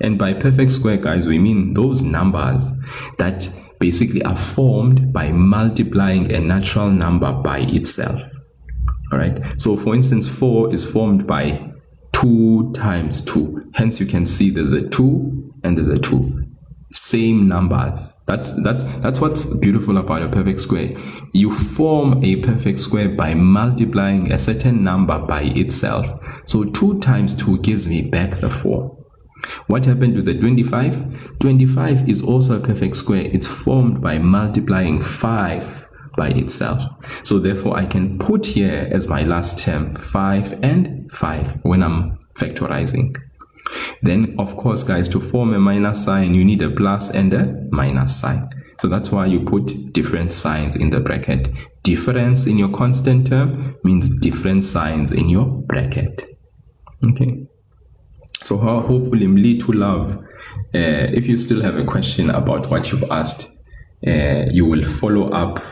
And by perfect square, guys, we mean those numbers that basically are formed by multiplying a natural number by itself. All right. So for instance, 4 is formed by 2 times 2. Hence you can see there's a 2 and there's a 2. Same numbers. That's what's beautiful about a perfect square. You form a perfect square by multiplying a certain number by itself. So 2 times 2 gives me back the 4. What happened to the 25? 25 is also a perfect square. It's formed by multiplying 5 by itself. So therefore I can put here as my last term 5 and 5 when I'm factorizing. Then of course, guys, to form a minus sign you need a plus and a minus sign. So that's why you put different signs in the bracket. Difference in your constant term means different signs in your bracket. Okay. So hopefully, Mli to love, if you still have a question about what you've asked, you will follow up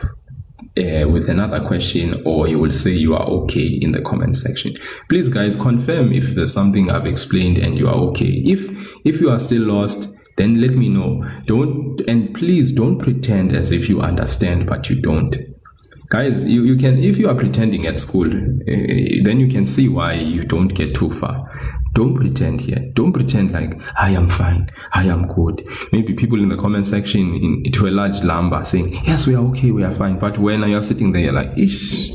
with another question, or you will say you are okay in the comment section. Please, guys, confirm if there's something I've explained and you are okay. If you are still lost, then let me know. Please don't pretend as if you understand but you don't. Guys, you can, if you are pretending at school, then you can see why you don't get too far. Don't pretend here. Don't pretend like, I am fine, I am good. Maybe people in the comment section to a large number are saying, yes, we are okay, we are fine. But when you're sitting there, you're like, ish.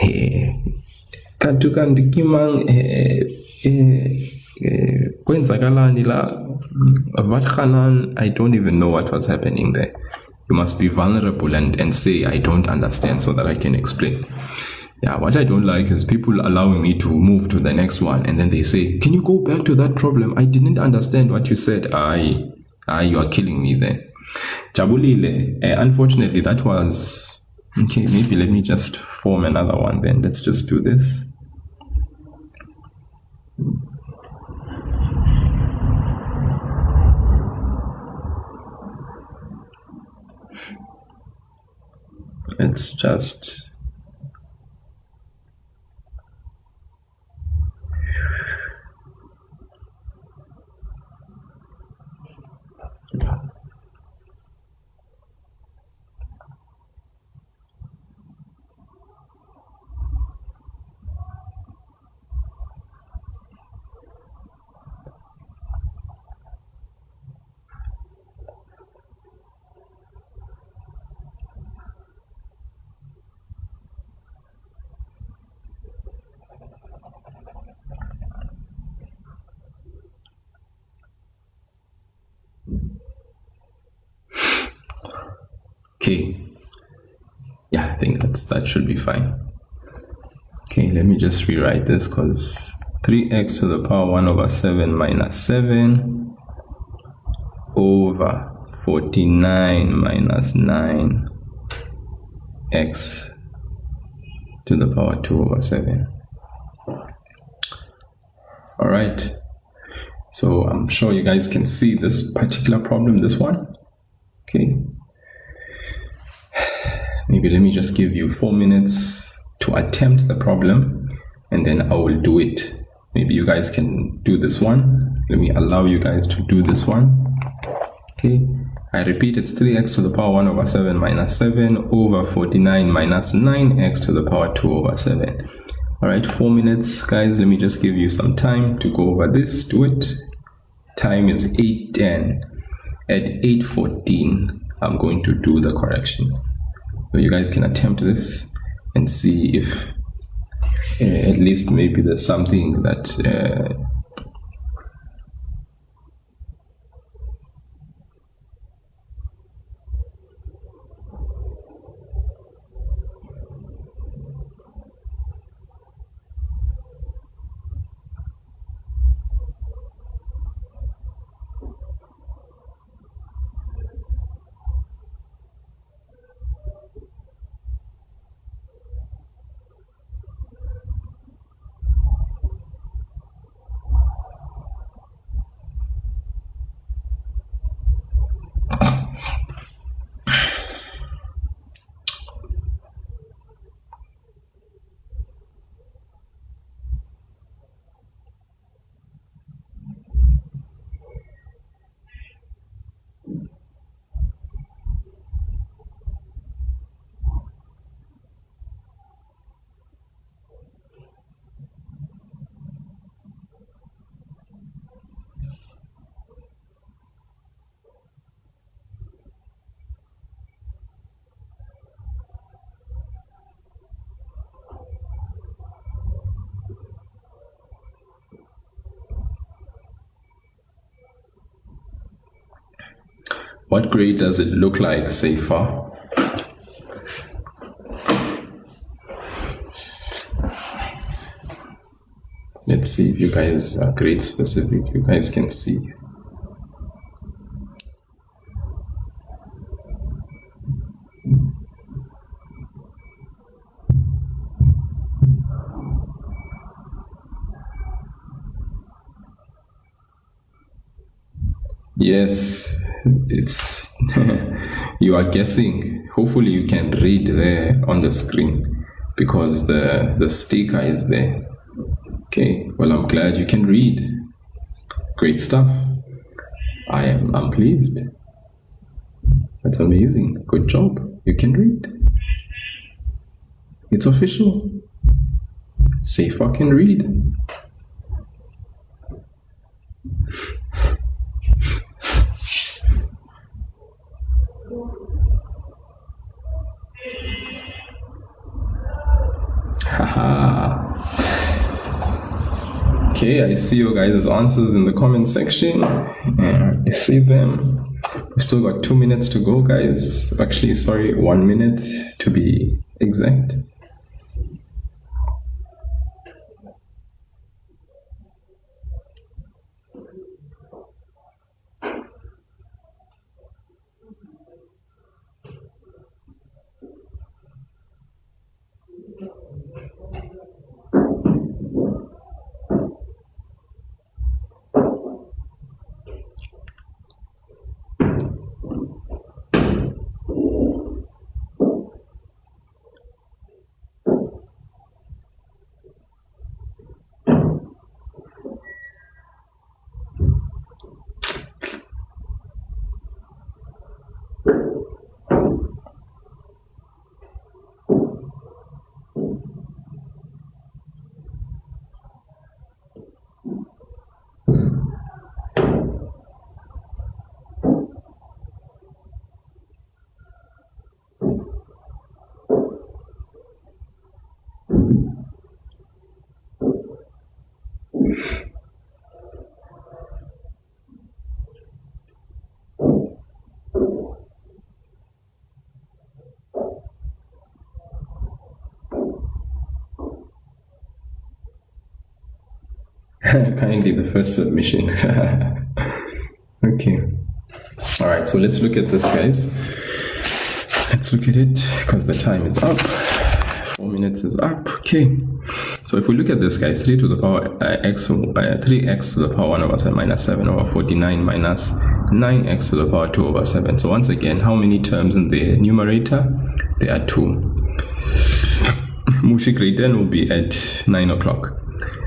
I don't even know what was happening there. You must be vulnerable and say, I don't understand, so that I can explain. Yeah, what I don't like is people allowing me to move to the next one and then they say, can you go back to that problem? I didn't understand what you said. You are killing me there. Jabulile, unfortunately that was, okay, maybe let me just form another one then. Let's just do this. Let's just okay. Yeah, I think that should be fine. Okay, let me just rewrite this, because 3x to the power 1 over 7 minus 7 over 49 minus 9x to the power 2 over 7. All right, so I'm sure you guys can see this particular problem, this one. Okay, maybe let me just give you 4 minutes to attempt the problem, and then I will do it. Maybe you guys can do this one. Let me allow you guys to do this one. Okay, I repeat, it's 3x to the power 1 over 7 minus 7 over 49 minus 9x to the power 2 over 7. All right, 4 minutes, guys. Let me just give you some time to go over this. Do it. Time is 8:10. At 8:14, I'm going to do the correction. So you guys can attempt this and see if at least maybe there's something that what grade does it look like, Safer? Let's see if you guys are grade specific. You guys can see. Yes, it's you are guessing. Hopefully you can read there on the screen, because the sticker is there. Okay, well, I'm glad you can read. Great stuff. I'm pleased. That's amazing. Good job. You can read. It's official. Safer can read. Haha. Okay, I see your guys' answers in the comment section. You see them. We still got 2 minutes to go, guys. Actually, sorry, 1 minute to be exact. Kindly, the first submission. Okay. All right, so let's look at this, guys. Let's look at it because the time is up. 4 minutes is up. Okay. So if we look at this, guys, 3 to the power x, 3x to the power 1 over 7 minus 7 over 49 minus 9x to the power 2 over 7. So once again, how many terms in the numerator? There are 2. Mushi grade 10 will be at 9 o'clock.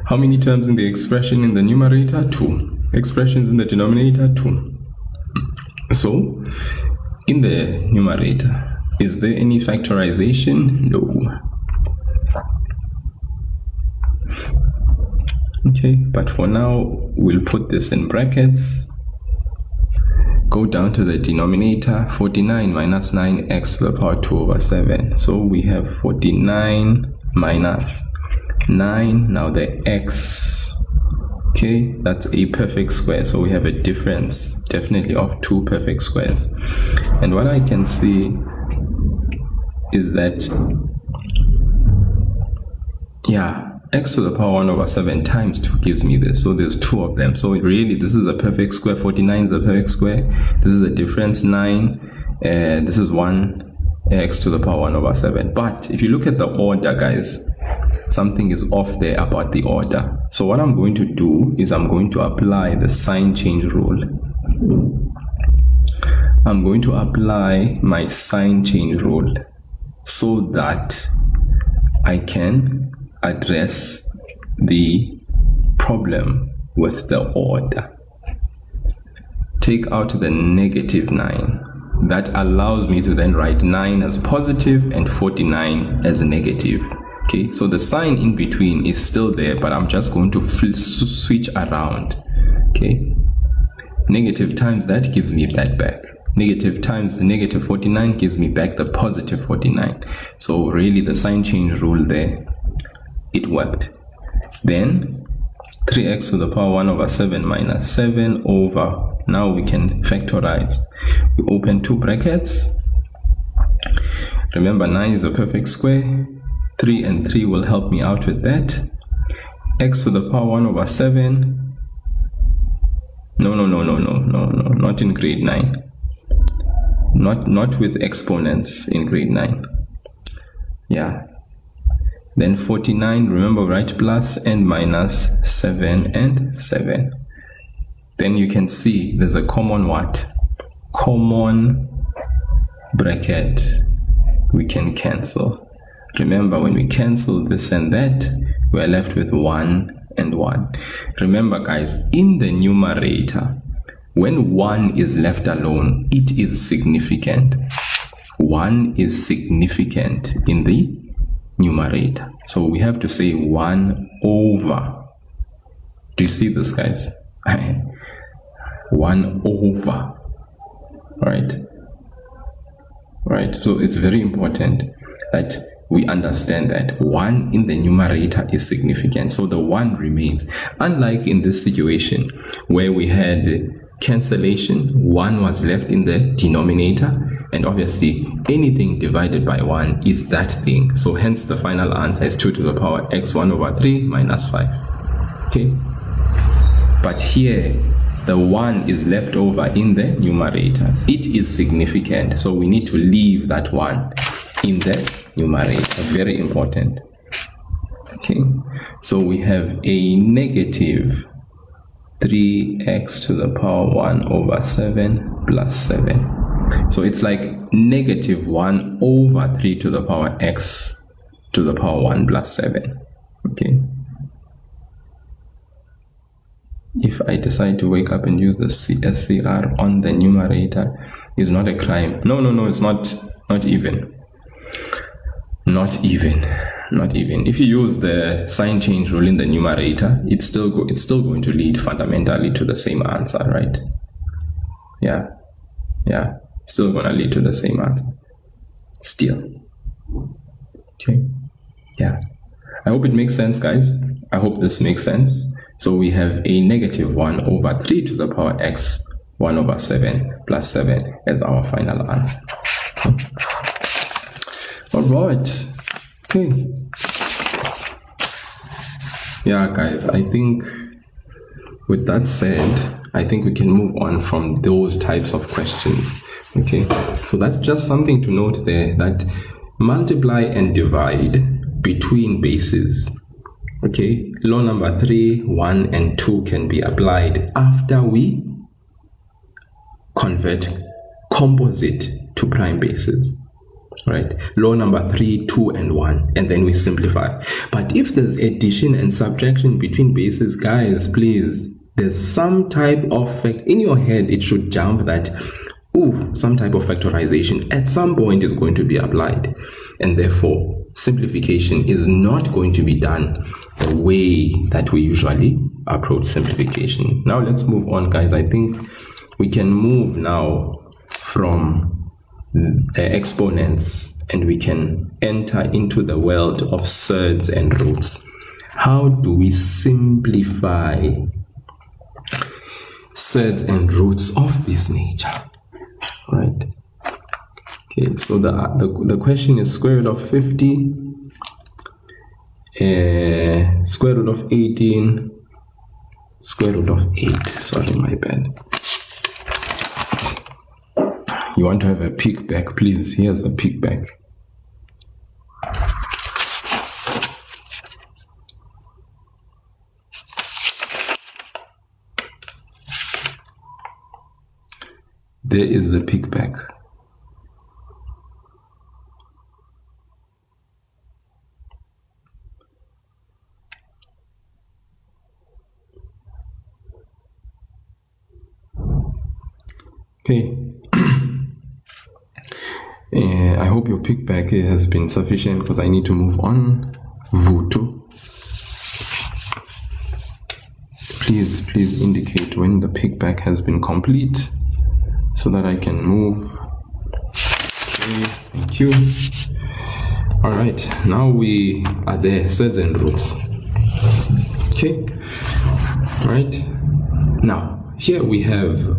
How many terms in the expression in the numerator? 2. Expressions in the denominator? 2. So, in the numerator, is there any factorization? No. Okay, but for now, we'll put this in brackets. Go down to the denominator, 49 minus 9x to the power 2 over 7. So we have 49 minus 9, now the x. Okay, that's a perfect square, so we have a difference definitely of 2 perfect squares. And what I can see is that, yeah, x to the power 1 over 7 times 2 gives me this, so there's 2 of them. So really this is a perfect square. 49 is a perfect square. This is a difference 9, this is 1, x to the power 1 over 7. But if you look at the order, guys, something is off there about the order. So what I'm going to do is I'm going to apply the sign change rule. I'm going to apply my sign change rule so that I can address the problem with the order. Take out the negative 9. That allows me to then write 9 as positive and 49 as negative. Okay, so the sign in between is still there, but I'm just going to switch around. Okay, negative times that gives me that back. Negative times the negative 49 gives me back the positive 49. So really the sign change rule there, it worked. Then 3x to the power 1 over 7 minus 7 over, now we can factorize. We open 2 brackets. Remember 9 is a perfect square. 3 and 3 will help me out with that. X to the power 1 over 7. No, not in grade 9. Not with exponents in grade 9. Yeah. Then 49, remember, write plus and minus 7 and 7. Then you can see there's a common what? Common bracket. We can cancel. Remember, when we cancel this and that, we're left with 1 and 1. Remember, guys, in the numerator, when 1 is left alone, it is significant. 1 is significant in the numerator. So we have to say 1 over. Do you see this, guys? 1 over. Right? So it's very important that we understand that 1 in the numerator is significant. So the 1 remains. Unlike in this situation where we had cancellation, 1 was left in the denominator. And obviously, anything divided by 1 is that thing. So hence the final answer is 2 to the power x 1 over 3 minus 5. Okay? But here, the 1 is left over in the numerator. It is significant. So we need to leave that 1 in the numerator. Very important. Okay? So we have a negative 3x to the power 1 over 7 plus 7. So it's like negative 1 over 3 to the power x to the power 1 plus 7. Okay. If I decide to wake up and use the CSCR on the numerator, is not a crime. No, it's not even. Not even. If you use the sign change rule in the numerator, it's still going to lead fundamentally to the same answer, right? Yeah. Still gonna lead to the same answer. Still. Okay. Yeah. I hope it makes sense, guys. I hope this makes sense. So we have a negative 1 over 3 to the power x 1 over 7 plus 7 as our final answer. All right. Okay. Yeah, guys, I think with that said, I think we can move on from those types of questions. Okay, so that's just something to note there, that multiply and divide between bases. Okay, law number 3, 1 and 2 can be applied after we convert composite to prime bases. Right, law number 3, 2 and 1, and then we simplify. But if there's addition and subtraction between bases, guys, please, there's some type of in your head, it should jump that some type of factorization at some point is going to be applied, and therefore simplification is not going to be done the way that we usually approach simplification. Now let's move on, guys. I think we can move now from exponents and we can enter into the world of surds and roots. How do we simplify surds and roots of this nature? Right. Okay, so the question is square root of 50, square root of 18, square root of 8. Sorry, my bad. You want to have a peek back, please? Here's the peek back. There is the peek back. Okay. I hope your peek back has been sufficient because I need to move on. Vutu. Please indicate when the peek back has been complete so that I can move. Okay, thank you. All right, now we are there, surds and roots. Okay, all right. Now here we have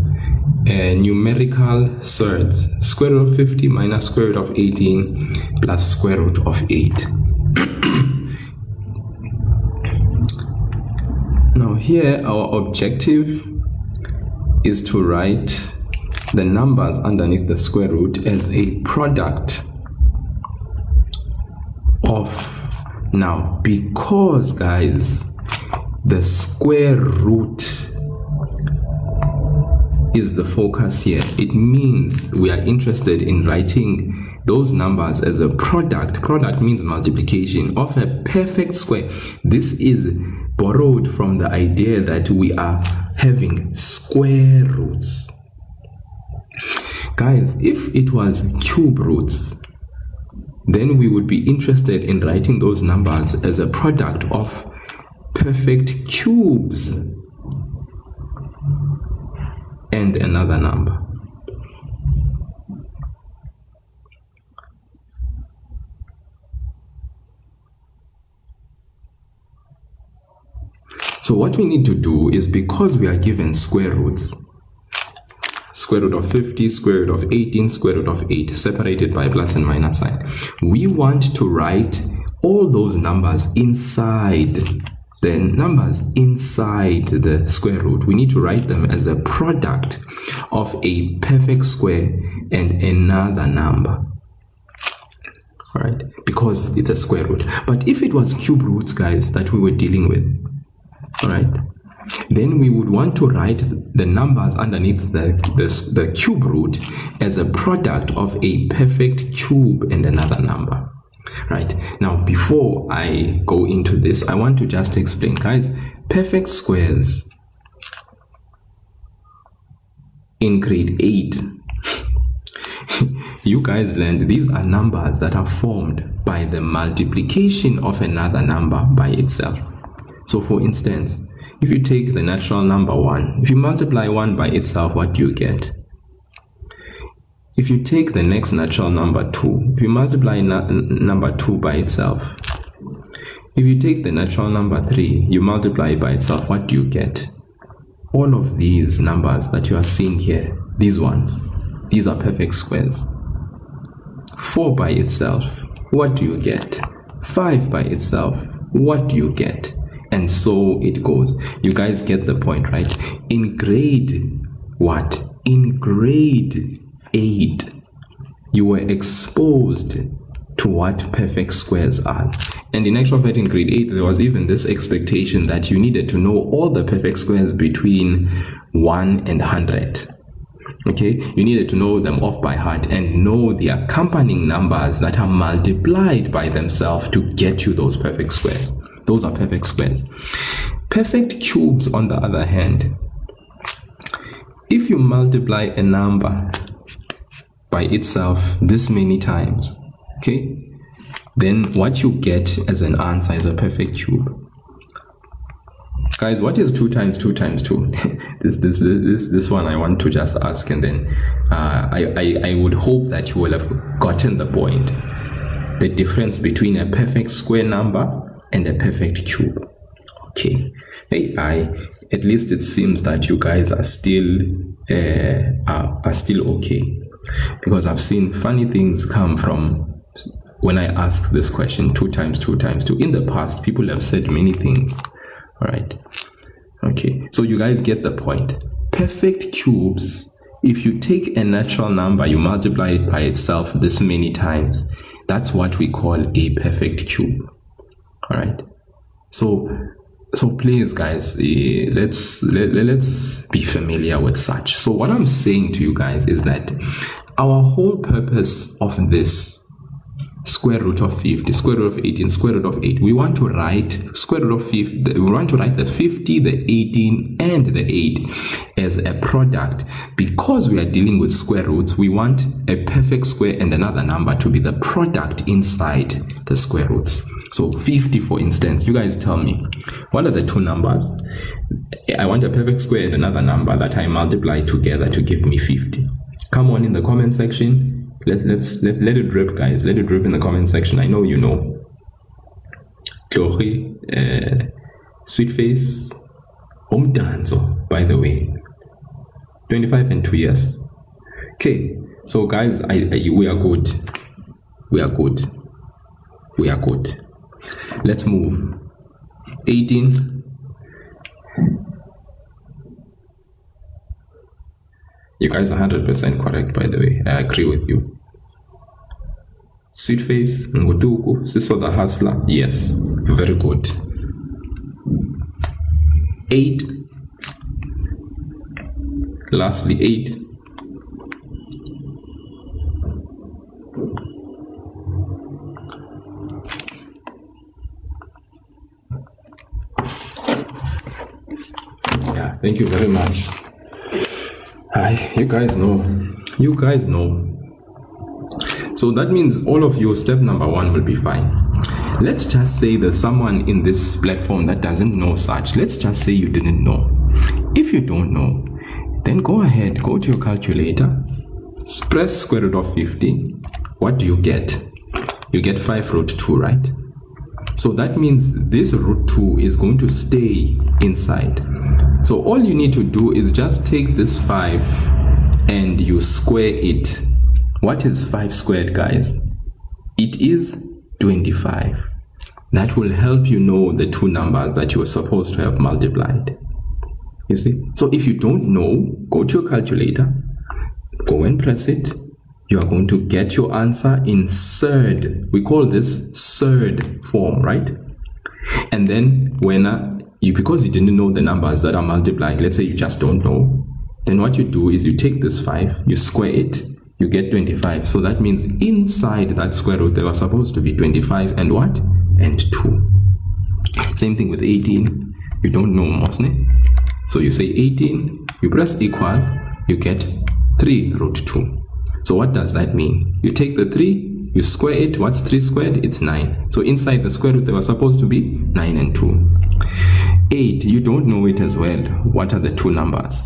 numerical surds, square root of 50 minus square root of 18 plus square root of 8. Now here our objective is to write the numbers underneath the square root as a product of, now because guys the square root is the focus here, it means we are interested in writing those numbers as a product. Product means multiplication of a perfect square. This is borrowed from the idea that we are having square roots. Guys, if it was cube roots, then we would be interested in writing those numbers as a product of perfect cubes and another number. So what we need to do is, because we are given square roots, square root of 50, square root of 18, square root of 8, separated by plus and minus sign, we want to write all those numbers inside. Then numbers inside the square root, we need to write them as a product of a perfect square and another number. All right, because it's a square root. But if it was cube roots, guys, that we were dealing with, all right, then we would want to write the numbers underneath the cube root as a product of a perfect cube and another number. Right, now before I go into this, I want to just explain, guys, perfect squares in grade 8 you guys learned these are numbers that are formed by the multiplication of another number by itself. So for instance, if you take the natural number 1, if you multiply 1 by itself, what do you get? If you take the next natural number 2, if you multiply number 2 by itself, if you take the natural number 3, you multiply by itself, what do you get? All of these numbers that you are seeing here, these ones, these are perfect squares. 4 by itself, what do you get? 5 by itself, what do you get? And so it goes. You guys get the point, right? In grade what? In grade 8, you were exposed to what perfect squares are. And in actual fact, in grade 8, there was even this expectation that you needed to know all the perfect squares between 1 and 100. Okay, you needed to know them off by heart and know the accompanying numbers that are multiplied by themselves to get you those perfect squares. Those are perfect squares. Perfect cubes, on the other hand, if you multiply a number by itself this many times, okay, then what you get as an answer is a perfect cube. Guys, what is 2 times 2 times 2? this one I want to just ask, and then I would hope that you will have gotten the point. The difference between a perfect square number and a perfect cube. Okay. Hey, at least it seems that you guys are still okay, because I've seen funny things come from when I ask this question, 2 times 2 times 2. In the past, people have said many things. All right. Okay. So you guys get the point. Perfect cubes, if you take a natural number, you multiply it by itself this many times, that's what we call a perfect cube. All right. So please, guys, let's be familiar with such. So what I'm saying to you guys is that our whole purpose of this square root of 50, square root of 18, square root of 8, we want to write square root of 50, we want to write the 50, the 18, and the 8 as a product. Because we are dealing with square roots, we want a perfect square and another number to be the product inside the square roots. So 50, for instance, you guys tell me, what are the two numbers? I want a perfect square and another number that I multiply together to give me 50. Come on in the comment section. Let it rip, guys. Let it rip in the comment section. I know you know. Tlori, Sweet Face, Umdanzo, by the way. 25 and 2 years. Okay, so guys, we are good. We are good. We are good. Let's move. 18. You guys are 100% correct, by the way. I agree with you. Sweet Face, Ngutuku, Siso the Hustler. Yes, very good. 8. Lastly, 8. Yeah, thank you very much. You guys know. You guys know. So that means all of you, step number 1 will be fine. Let's just say there's someone in this platform that doesn't know such. Let's just say you didn't know. If you don't know, then go ahead, go to your calculator, press square root of 50. What do you get? You get 5 root 2, right? So that means this root 2 is going to stay inside. So all you need to do is just take this 5 and you square it. What is 5 squared, guys? It is 25. That will help you know the two numbers that you were supposed to have multiplied. You see? So if you don't know, go to your calculator, go and press it. You are going to get your answer in surd. We call this surd form, right? And then when because you didn't know the numbers that are multiplied, let's say you just don't know, then what you do is you take this 5, you square it, you get 25. So that means inside that square root there was supposed to be 25 and what? And 2. Same thing with 18. You don't know, Mosne. So you say 18, you press equal, you get 3 root 2. So what does that mean? You take the 3, you square it. What's 3 squared? It's 9. So inside the square root there was supposed to be 9 and 2. 8, you don't know it as well. What are the two numbers?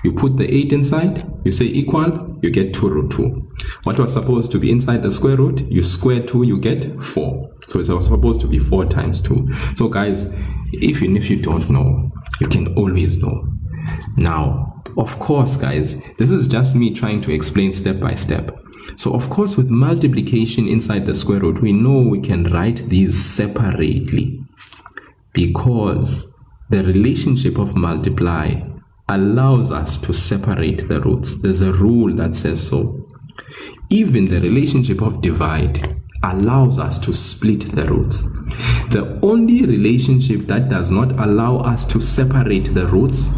You put the 8 inside, you say equal, you get 2 root 2. What was supposed to be inside the square root? You square 2, you get 4. So it was supposed to be 4 times 2. So guys, even if you don't know, you can always know. Now, of course, guys, this is just me trying to explain step by step. So of course, with multiplication inside the square root, we know we can write these separately. because the relationship of multiply allows us to separate the roots. There's a rule that says so. Even the relationship of divide allows us to split the roots. The only relationship that does not allow us to separate the roots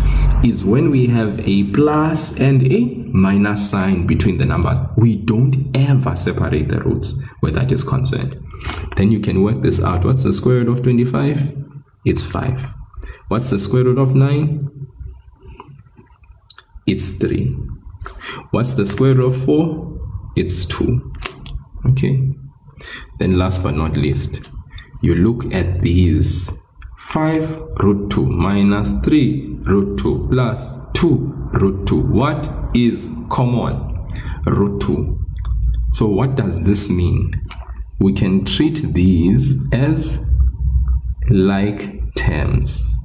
is when we have a plus and a minus sign between the numbers. We don't ever separate the roots where that is concerned. Then you can work this out. What's the square root of 25? It's 5. What's the square root of 9? It's 3. What's the square root of 4? It's 2. Okay. Then last but not least, you look at these. 5 root 2 minus 3 root 2 plus 2 root 2. What is common? Root 2. So what does this mean? We can treat these as like terms.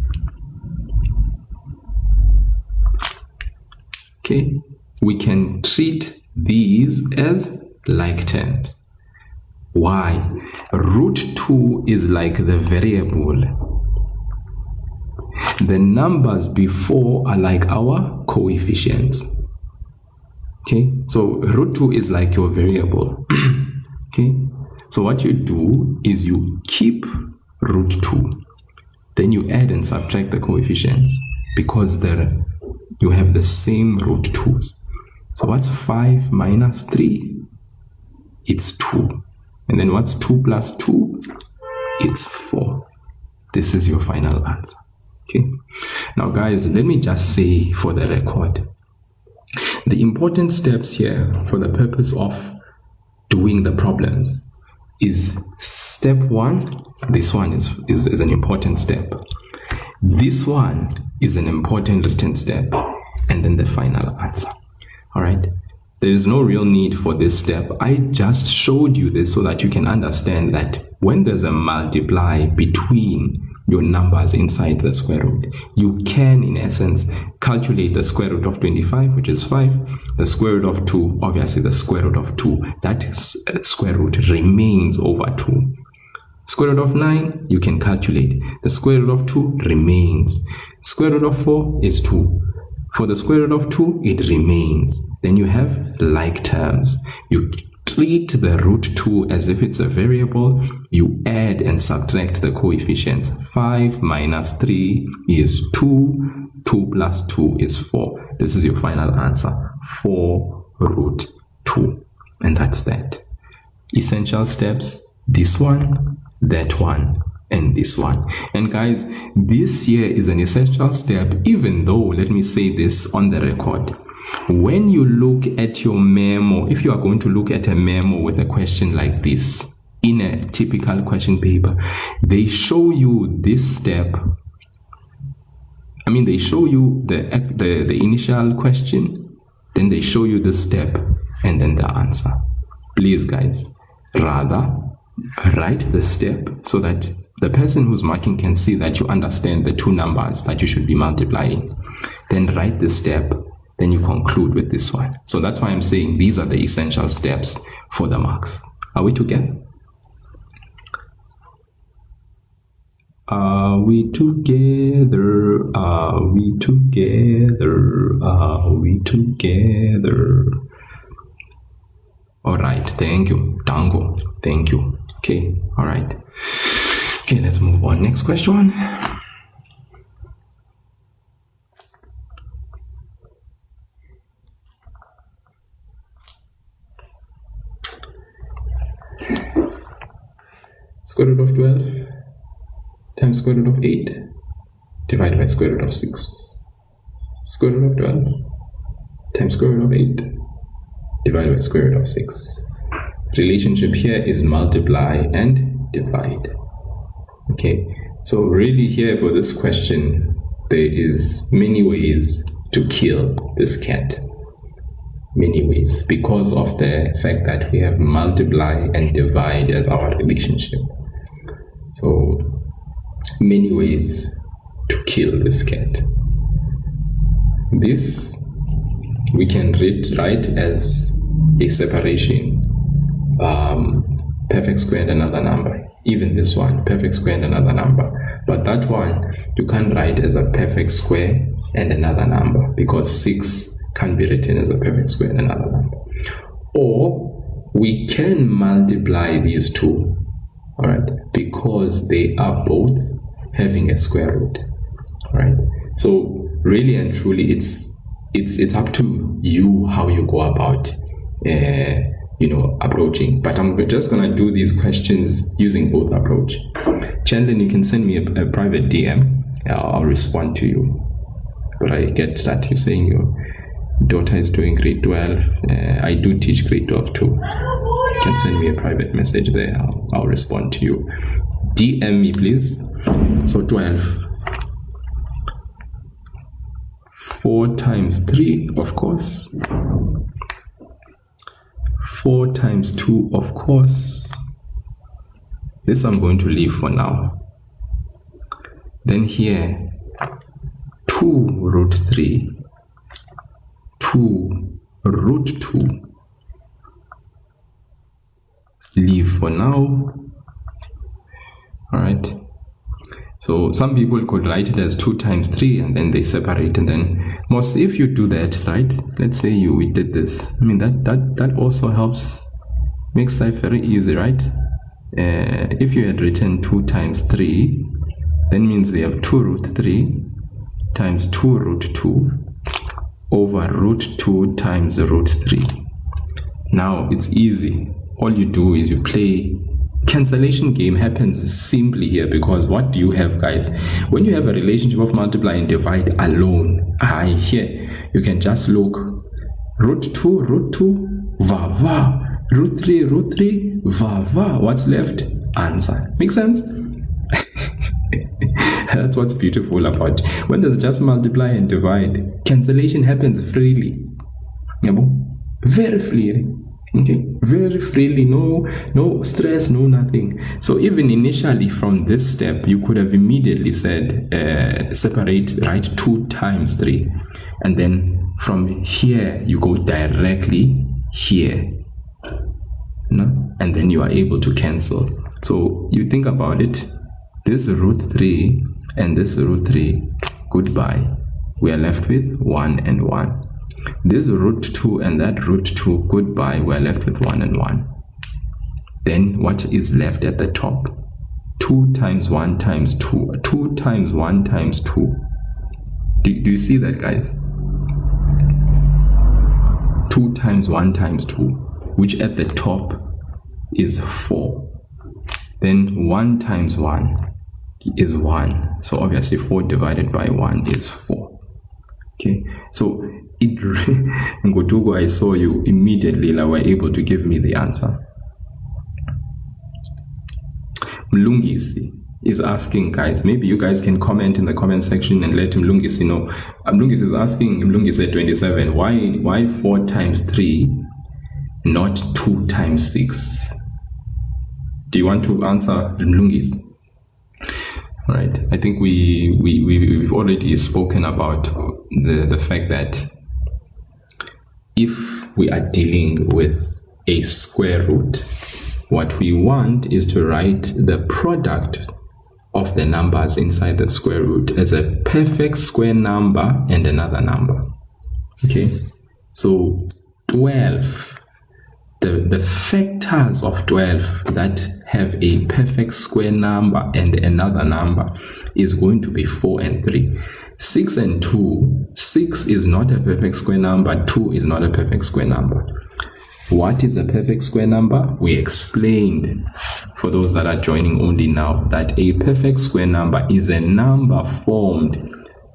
Okay, we can treat these as like terms. Why? Root 2 is like the variable. The numbers before are like our coefficients. Okay, so root 2 is like your variable. Okay, so what you do is you keep root 2, then you add and subtract the coefficients because you have the same root 2's. So what's 5 minus 3? It's 2. And then what's 2 plus 2? It's 4. This is your final answer. Okay. Now guys, let me just say for the record, the important steps here for the purpose of doing the problems is step 1. This one is an important step. This one is an important written step, and then the final answer. All right. There is no real need for this step. I just showed you this so that you can understand that when there's a multiply between your numbers inside the square root, you can, in essence, calculate the square root of 25, which is 5, the square root of 2, obviously the square root of 2, that square root remains over 2. Square root of 9, you can calculate. The square root of 2 remains. Square root of 4 is 2. For the square root of 2, it remains. Then you have like terms. You treat the root 2 as if it's a variable. You add and subtract the coefficients. 5 minus 3 is 2. 2 plus 2 is 4. This is your final answer. 4 root 2. And that's that. Essential steps. This one, that one, and this one. And guys, this here is an essential step, even though, let me say this on the record, when you look at your memo, if you are going to look at a memo with a question like this in a typical question paper, they show you this step. I mean, they show you the initial question, then they show you the step, and then the answer. Please guys, rather write the step so that the person who's marking can see that you understand the two numbers that you should be multiplying. Then write the step, then you conclude with this one. So that's why I'm saying these are the essential steps for the marks. Are we together? Are we together? Are we together? Are we together? All right, thank you. Tango, thank you. Okay, all right. Okay, let's move on. Next question. Square root of 12 times square root of 8 divided by square root of 6. Square root of 12 times square root of 8 divided by square root of 6. Relationship here is multiply and divide. Okay, so really here for this question, there is many ways to kill this cat. Many ways, because of the fact that we have multiply and divide as our relationship. So many ways to kill this cat. This we can write as a separation perfect square and another number. Even this one, perfect square and another number. But that one, you can't write as a perfect square and another number, because 6 can't be written as a perfect square and another number. Or we can multiply these two, all right, because they are both having a square root, all right? So really and truly, it's up to you how you go about approaching. But I'm just gonna do these questions using both approach. Chandler, you can send me a private DM. I'll respond to you. But I get that you're saying your daughter is doing grade 12. I do teach grade 12 too. You can send me a private message there. I'll respond to you. DM me, please. So 12. 4 times 3, of course. 4 times 2, of course. This I'm going to leave for now. Then here, 2 root 3. 2 root 2. Leave for now. Alright. So some people could write it as 2 times 3 and then they separate, and then if you do that, right? Let's say we did this. I mean that also helps, makes life very easy, right? If you had written 2 times 3, then means we have 2 root 3 times 2 root 2 over root 2 times root 3. Now it's easy. All you do is you play. Cancellation game happens simply here, because what do you have, guys? When you have a relationship of multiply and divide alone, here you can just look root 2 va va, root 3 va va. What's left? Answer. Make sense? That's what's beautiful about when there's just multiply and divide. Cancellation happens freely, very freely. Okay, very freely, no stress, no nothing. So even initially from this step, you could have immediately said separate, right? 2 times 3, and then from here you go directly here, and then you are able to cancel. So you think about it, this root 3 and this root 3, goodbye. We are left with 1 and 1. This root 2 and that root 2, goodbye. We're left with 1 and 1. Then what is left at the top? 2 times 1 times 2. 2 times 1 times 2. Do you see that, guys? 2 times 1 times 2, which at the top is 4. Then 1 times 1 is 1. So obviously 4 divided by 1 is 4. Okay, so Ngotugo, I saw you immediately, were able to give me the answer. Mlungisi is asking, guys, maybe you guys can comment in the comment section and let Mlungisi know. Mlungisi is asking, Mlungisi 27, why 4 times 3, not 2 times 6? Do you want to answer Mlungisi? All right, I think we've already spoken about the fact that if we are dealing with a square root, what we want is to write the product of the numbers inside the square root as a perfect square number and another number. Okay, so 12, the factors of 12 that have a perfect square number and another number is going to be 4 and 3. 6 and 2, 6 is not a perfect square number, 2 is not a perfect square number. What is a perfect square number? We explained, for those that are joining only now, that a perfect square number is a number formed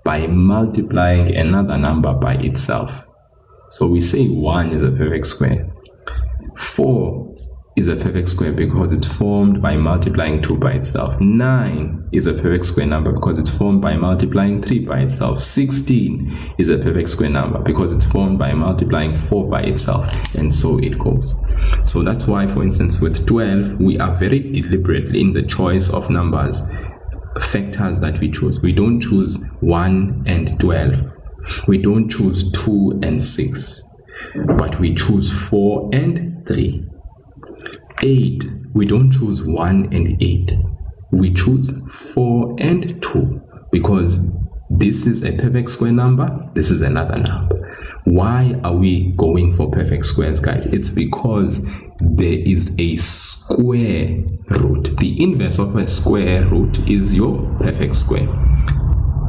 by multiplying another number by itself. So we say 1 is a perfect square. 4 is a perfect square because it's formed by multiplying 2 by itself. 9 is a perfect square number because it's formed by multiplying 3 by itself. 16 is a perfect square number because it's formed by multiplying 4 by itself, and so it goes. So that's why, for instance, with 12, we are very deliberate in the choice of numbers, factors that we choose. We don't choose 1 and 12. We don't choose 2 and 6. But we choose 4 and 3. 8, we don't choose 1 and 8. We choose 4 and 2 because this is a perfect square number, this is another number. Why are we going for perfect squares, guys? It's because there is a square root. The inverse of a square root is your perfect square.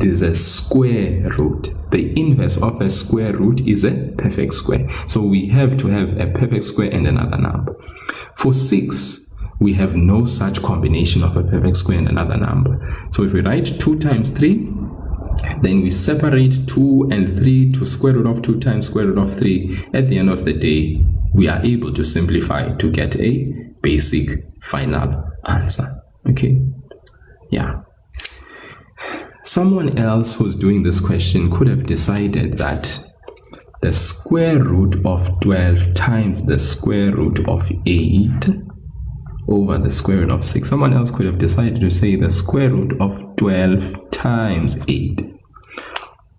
There's a square root. The inverse of a square root is a perfect square. So we have to have a perfect square and another number. For 6, we have no such combination of a perfect square and another number. So if we write 2 times 3, then we separate 2 and 3 to square root of 2 times square root of 3. At the end of the day, we are able to simplify to get a basic final answer. Okay? Yeah. Someone else who's doing this question could have decided that the square root of 12 times the square root of 8 over the square root of 6. Someone else could have decided to say the square root of 12 times 8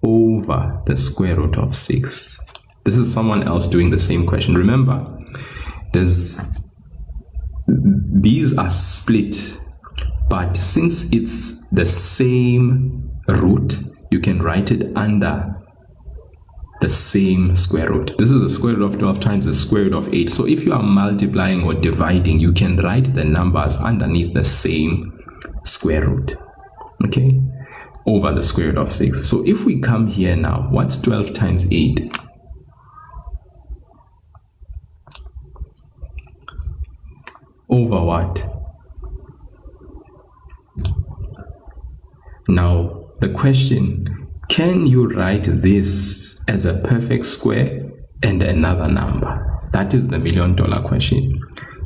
over the square root of 6. This is someone else doing the same question. Remember, these are split, but since it's the same root, you can write it under the same square root. This is the square root of 12 times the square root of 8. So if you are multiplying or dividing, you can write the numbers underneath the same square root, okay, over the square root of 6. So if we come here now, what's 12 times 8? Over what? Now the question, can you write this as a perfect square and another number? That is the $1 million question.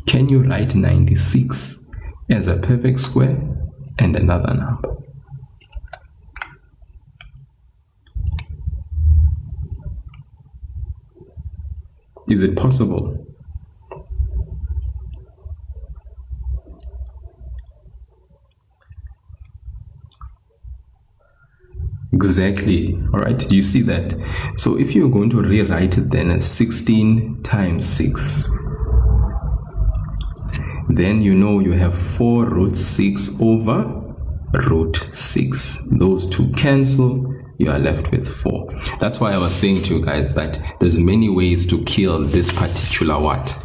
Can you write 96 as a perfect square and another number? Is it possible? Exactly. All right. Do you see that? So if you're going to rewrite it then as 16 times 6, then you know you have 4 root 6 over root 6. Those two cancel. You are left with 4. That's why I was saying to you guys that there's many ways to kill this particular what?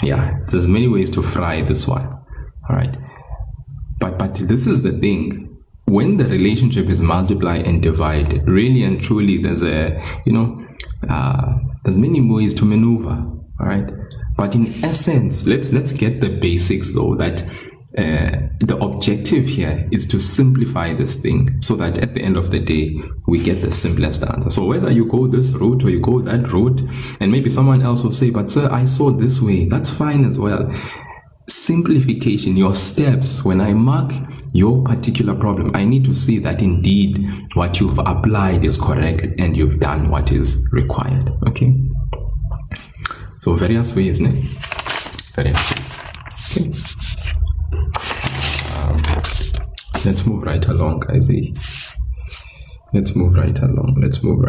Yeah, there's many ways to fry this one. All right. But this is the thing. When the relationship is multiply and divide, really and truly, there's there's many ways to maneuver. All right. But in essence, let's get the basics though. That the objective here is to simplify this thing so that at the end of the day we get the simplest answer. So whether you go this route or you go that route, and maybe someone else will say, "But sir, I saw this way." That's fine as well. Simplification, your steps. When I mark your particular problem, I need to see that indeed what you've applied is correct and you've done what is required. Okay. So various ways, ne? Various ways. Okay. Let's move right along, guys. Let's move right along. And let's move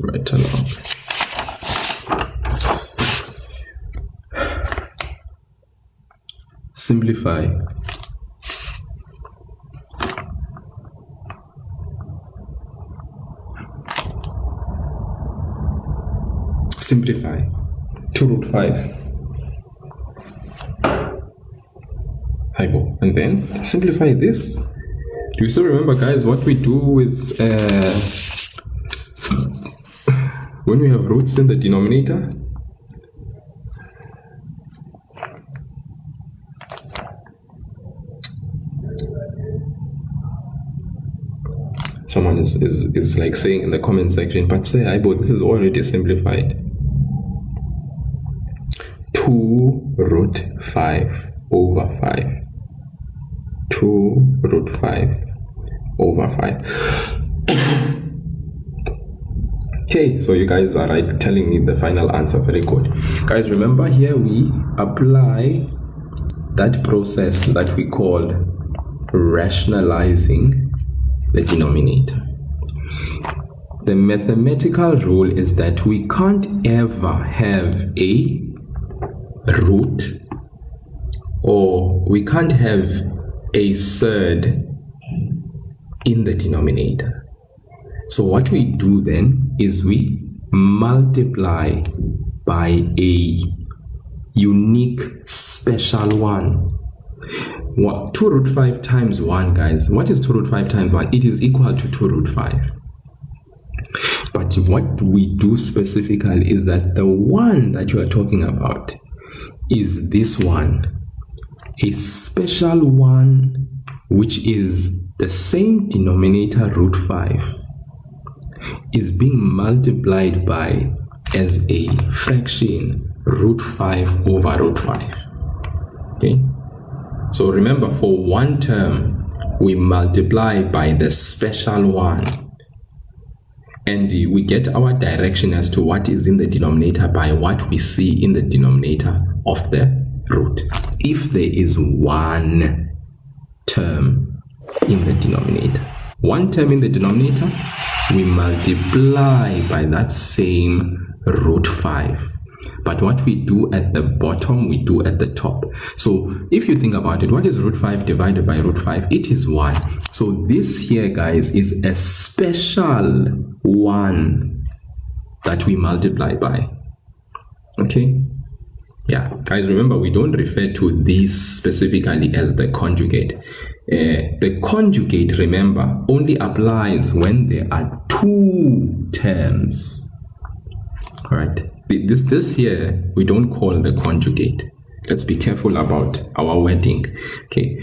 right along. Simplify. Simplify 2 root 5. And then simplify this. Do you still remember, guys, what we do with when we have roots in the denominator? Someone is like saying in the comment section, but say, Aibo, this is already simplified. 2 root 5 over 5. 2 root 5 over 5. Okay, so you guys are right telling me the final answer. Very good. Guys, remember here we apply that process that we call rationalizing the denominator. the mathematical rule is that we can't ever have a root, or we can't have a surd in the denominator. So what we do then is we multiply by a unique special one. 2 root 5 times 1, guys. What is 2 root 5 times 1? It is equal to 2 root 5. But what we do specifically is that the one that you are talking about is this one, a special one, which is the same denominator, root 5, is being multiplied by as a fraction, root 5 over root 5. Okay? So remember, for one term, we multiply by the special one, and we get our direction as to what is in the denominator by what we see in the denominator of the root. If there is one term in the denominator, we multiply by that same root 5. But what we do at the bottom, we do at the top. So if you think about it, what is root 5 divided by root 5? It is 1. So this here, guys, is a special one that we multiply by. Okay? Yeah, guys, remember, we don't refer to this specifically as the conjugate. The conjugate, remember, only applies when there are two terms. All right? This here, we don't call the conjugate. Let's be careful about our wording. Okay,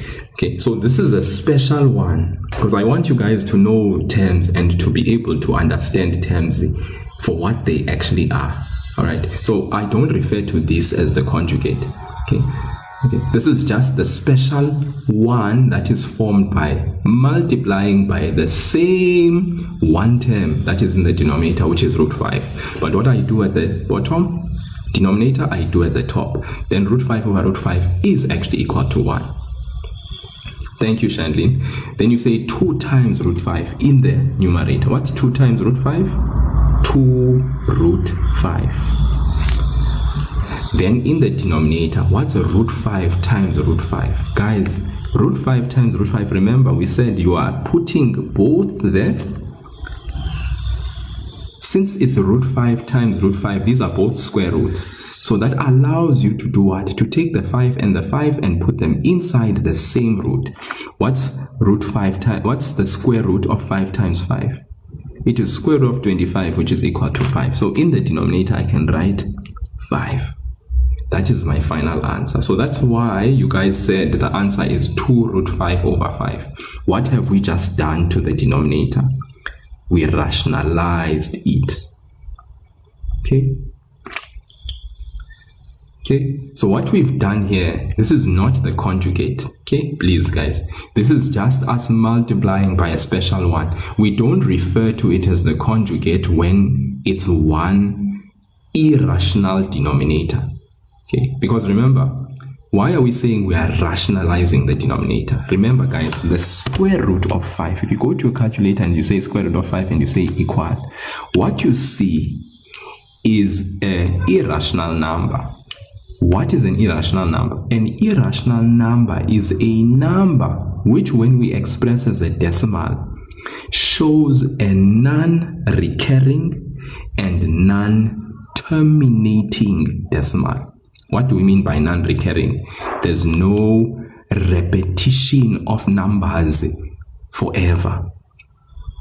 so this is a special one because I want you guys to know terms and to be able to understand terms for what they actually are. All right, so I don't refer to this as the conjugate. Okay, this is just the special one that is formed by multiplying by the same one term that is in the denominator, which is root 5. But what I do at the bottom denominator, I do at the top. Then root 5 over root 5 is actually equal to 1. Thank you, Shandlin. Then you say 2 times root 5 in the numerator. What's 2 times root 5? 2 root 5. Then in the denominator, what's root 5 times root 5? Guys, root 5 times root 5, remember we said you are putting both there. Since it's root 5 times root 5, these are both square roots. So that allows you to do what? To take the 5 and the 5 and put them inside the same root. What's root 5 times, what's the square root of 5 times 5? It is square root of 25, which is equal to 5. So in the denominator, I can write 5. That is my final answer. So that's why you guys said the answer is 2 root 5 over 5. What have we just done to the denominator? We rationalized it. Okay, so what we've done here, this is not the conjugate. Okay, please guys, this is just us multiplying by a special one. We don't refer to it as the conjugate when it's one irrational denominator. Okay, because remember, why are we saying we are rationalizing the denominator? Remember guys, the square root of 5, if you go to your calculator and you say square root of 5 and you say equal, what you see is an irrational number. What is an irrational number? An irrational number is a number which, when we express as a decimal, shows a non-recurring and non-terminating decimal. What do we mean by non-recurring? There's no repetition of numbers forever.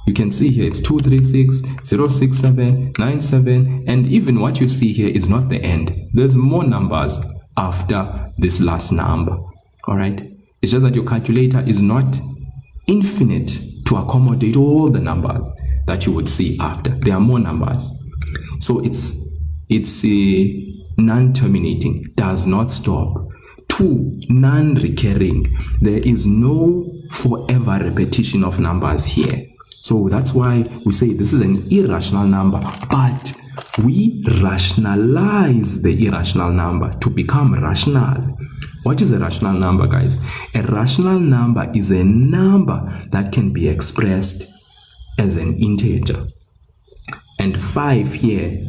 You can see here it's 236, 067, 97, and even what you see here is not the end. There's more numbers after this last number. All right? It's just that your calculator is not infinite to accommodate all the numbers that you would see after. There are more numbers. So it's a non-terminating, does not stop. 2, non-recurring. There is no forever repetition of numbers here. So that's why we say this is an irrational number, but we rationalize the irrational number to become rational. What is a rational number, guys? A rational number is a number that can be expressed as an integer. and 5 here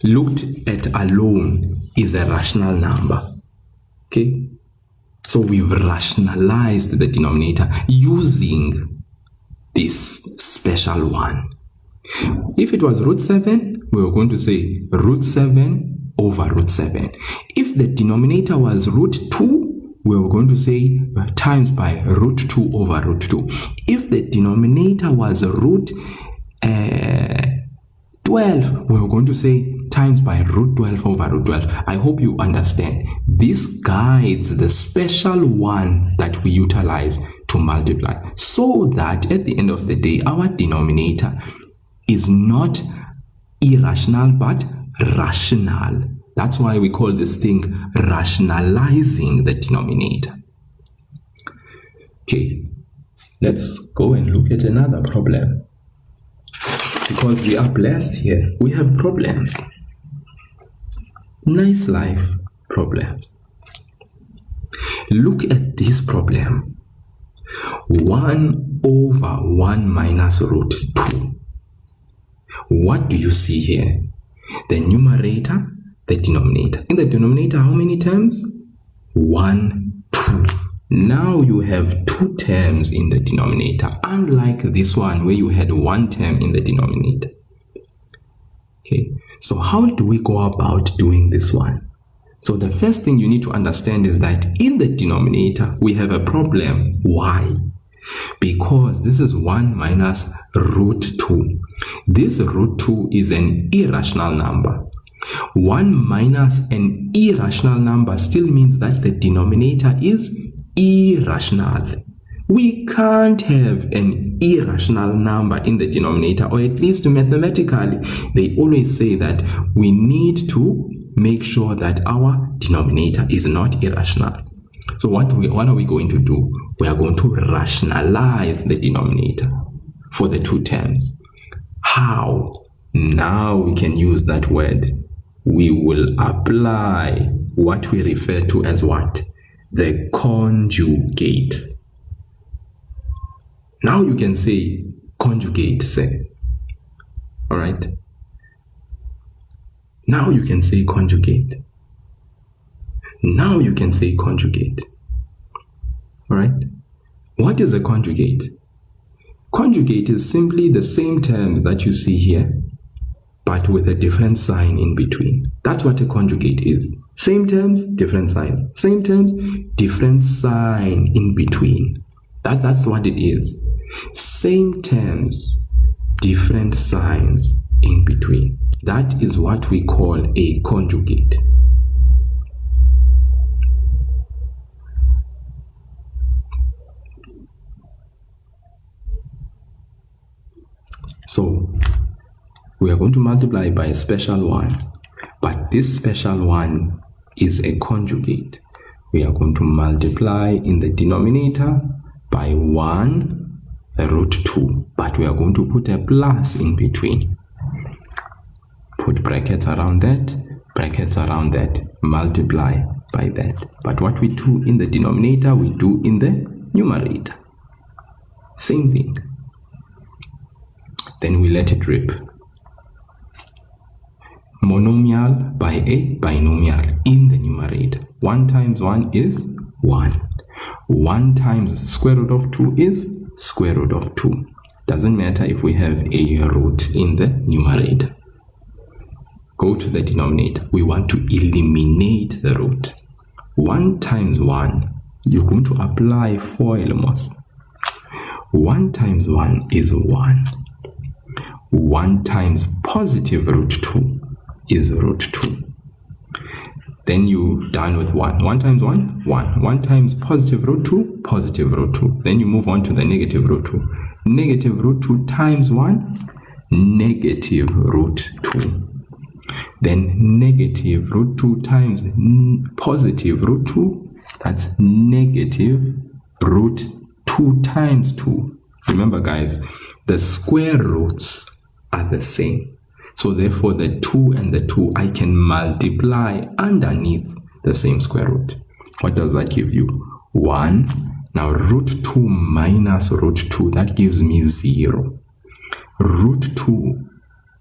looked at alone is a rational number. Okay? So we've rationalized the denominator using this special one. If it was root 7, we were going to say root 7 over root 7. If the denominator was root 2, we were going to say times by root 2 over root 2. If the denominator was root 12, we were going to say times by root 12 over root 12. I hope you understand. This guides the special one that we utilize to multiply, so that at the end of the day, our denominator is not irrational but rational. That's why we call this thing rationalizing the denominator. Okay, let's go and look at another problem. Because we are blessed here, we have problems. Nice life problems. Look at this problem. 1 over 1 minus root 2. What do you see here? The numerator, the denominator. In the denominator, how many terms? 1, 2. Now you have 2 terms in the denominator, unlike this one where you had 1 term in the denominator. Okay, so how do we go about doing this one? So the first thing you need to understand is that in the denominator, we have a problem. Why? Because this is 1 minus root 2. This root 2 is an irrational number. 1 minus an irrational number still means that the denominator is irrational. We can't have an irrational number in the denominator, or at least mathematically, they always say that we need to make sure that our denominator is not irrational. So what are we going to do? We are going to rationalize the denominator for the 2 terms. How? Now we can use that word. We will apply what we refer to as what? The conjugate. Now you can say conjugate, say. All right? Now you can say conjugate. Now you can say conjugate. All right? What is a conjugate? Conjugate is simply the same terms that you see here, but with a different sign in between. That's what a conjugate is. Same terms, different signs. Same terms, different sign in between. That's what it is. Same terms, different signs in between. That is what we call a conjugate. So, we are going to multiply by a special one, but this special one is a conjugate. We are going to multiply in the denominator by 1 root 2, but we are going to put a plus in between. Put brackets around that, multiply by that. But what we do in the denominator, we do in the numerator. Same thing. Then we let it rip. Monomial by a binomial in the numerator. 1 times 1 is 1. 1 times square root of 2 is square root of 2. Doesn't matter if we have a root in the numerator. Go to the denominator. We want to eliminate the root. 1 times 1, you're going to apply 4 elements. 1 times 1 is 1. 1 times positive root 2 is root 2. Then you done with 1. 1 times 1, 1. 1 times positive root 2, positive root 2. Then you move on to the negative root 2. Negative root 2 times 1, negative root 2. Then negative root 2 times positive root 2, that's negative root 2 times 2. Remember guys, the square roots are the same. So therefore the 2 and the 2 I can multiply underneath the same square root. What does that give you? 1. Now root 2 minus root 2, that gives me 0. Root 2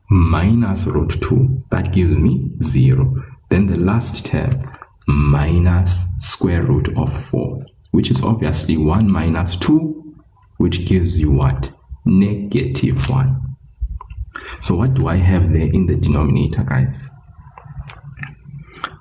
minus root 2, that gives me 0. Then the last term, minus square root of 4, which is obviously 1 minus 2, which gives you what? Negative 1. So what do I have there in the denominator, guys?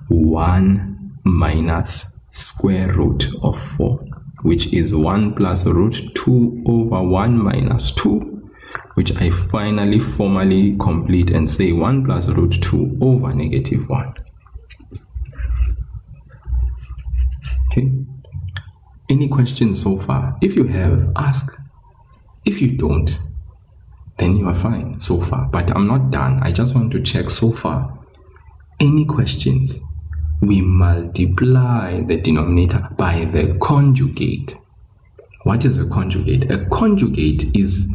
1 minus square root of 4, which is 1 plus root 2 over 1 minus 2, which I finally formally complete and say 1 plus root 2 over negative 1. Okay. Any questions so far? If you have, ask. If you don't, then you are fine so far. But I'm not done. I just want to check so far. Any questions? We multiply the denominator by the conjugate. What is a conjugate? A conjugate is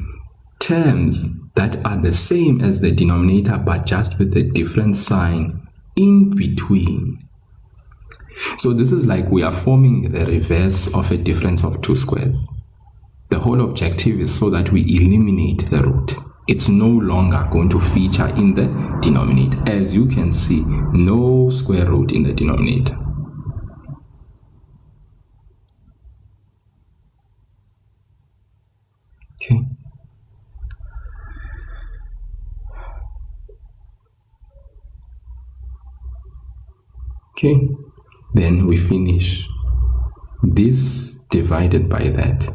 terms that are the same as the denominator but just with a different sign in between. So this is like we are forming the reverse of a difference of two squares. The whole objective is so that we eliminate the root. It's no longer going to feature in the denominator. As you can see, no square root in the denominator. Okay. Okay. Then we finish this divided by that.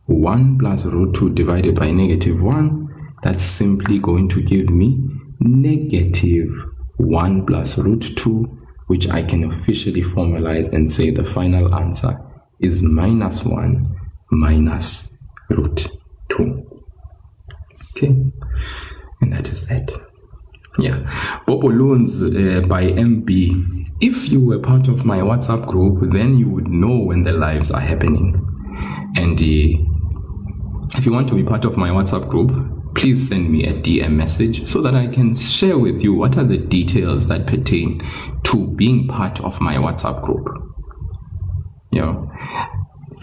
1 plus root 2 divided by negative 1, that's simply going to give me negative 1 plus root 2, which I can officially formalize and say the final answer is minus 1 minus root 2. Okay, and that is that. Yeah, Bobo Loans by MB. If you were part of my WhatsApp group, then you would know when the lives are happening. And if you want to be part of my WhatsApp group, please send me a DM message so that I can share with you what are the details that pertain to being part of my WhatsApp group. You know,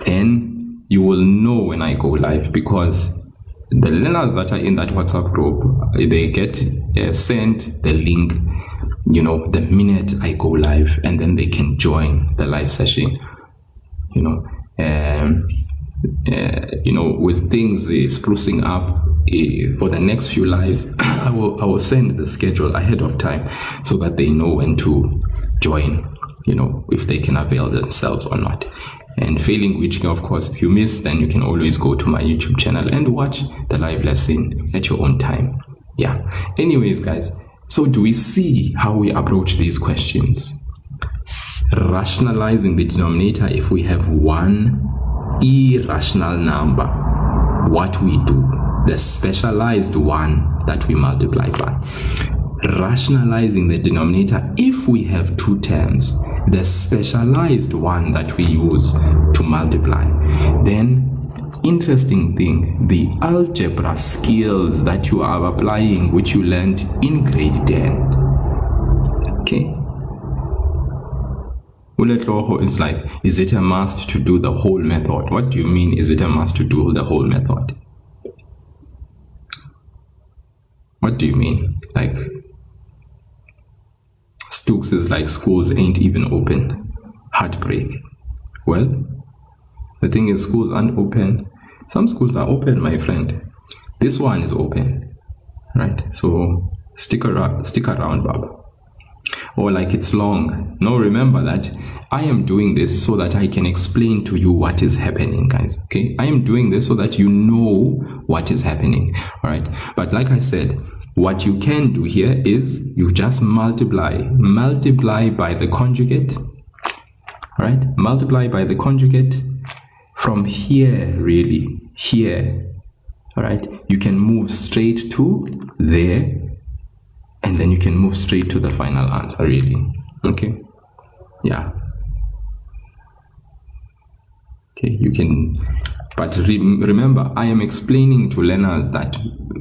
then you will know when I go live, because the learners that are in that WhatsApp group, they get sent the link, you know, the minute I go live, and then they can join the live session. You know, with things sprucing up for the next few lives, I will send the schedule ahead of time so that they know when to join, you know, if they can avail themselves or not. And failing which, of course, if you miss, then you can always go to my YouTube channel and watch the live lesson at your own time. Yeah. Anyways, guys, so do we see how we approach these questions? Rationalizing the denominator if we have one irrational number. What we do, the specialized one that we multiply by. Rationalizing the denominator if we have two terms, the specialized one that we use to multiply. Then, interesting thing, the algebra skills that you are applying, which you learned in grade 10. Okay. Uletloho is like, is it a must to do the whole method? What do you mean, is it a must to do the whole method? What do you mean? Like, Stooks is like, schools ain't even open. Heartbreak. Well, the thing is, schools aren't open. Some schools are open, my friend. This one is open, right? So stick around, Bob. Or like, it's long. No, remember that I am doing this so that I can explain to you what is happening, guys. Okay, I am doing this so that you know what is happening. All right, but like I said, what you can do here is you just multiply by the conjugate. All right, multiply by the conjugate from here, really here. All right, you can move straight to there, and then you can move straight to the final answer, really. Okay, yeah. Okay, you can, but remember, I am explaining to learners that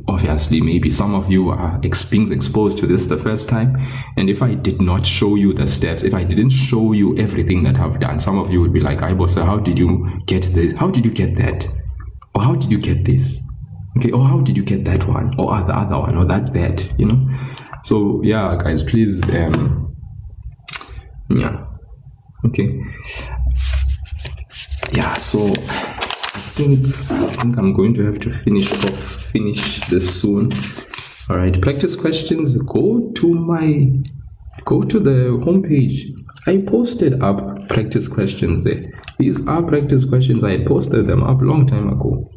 obviously maybe some of you are being exposed to this the first time, and if I did not show you the steps, if I didn't show you everything that I've done, some of you would be like, "Aibosa, how did you get this? How did you get that? Or how did you get this?" Okay, or how did you get that one, or the other one, or that, you know? So yeah, guys, please, yeah, okay, yeah. So I think I'm going to have to finish this soon. All right, practice questions. Go to the homepage. I posted up practice questions there. These are practice questions. I had posted them up long time ago.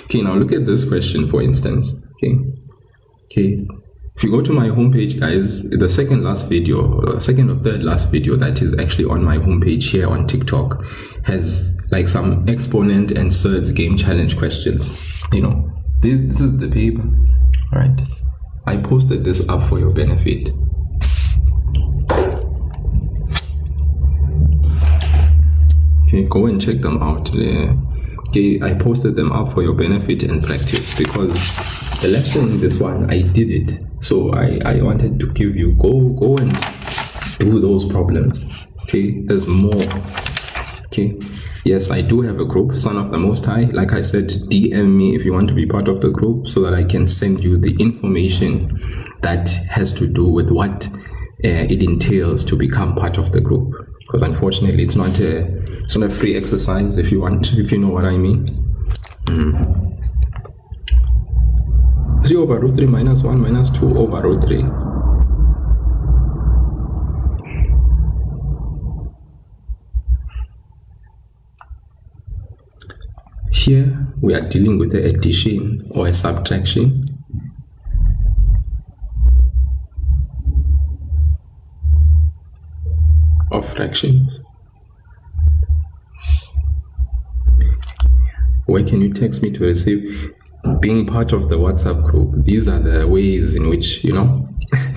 Okay, now look at this question, for instance. Okay. If you go to my homepage, guys, the second or third last video that is actually on my homepage here on TikTok has like some exponent and surds game challenge questions. You know, this is the paper. All right. I posted this up for your benefit. Okay, go and check them out. Okay, I posted them up for your benefit and practice, because the lesson, this one, I did it. So I wanted to give you, go and do those problems. Okay, there's more. Okay, yes, I do have a group, Son of the Most High. Like I said, DM me if you want to be part of the group, so that I can send you the information that has to do with what it entails to become part of the group. Because unfortunately, it's not a free exercise, if you know what I mean. 3 over root 3 minus 1 minus 2 over root 3. Here we are dealing with the addition or a subtraction. Of fractions. Where can you text me to receive? Being part of the WhatsApp group, these are the ways in which, you know,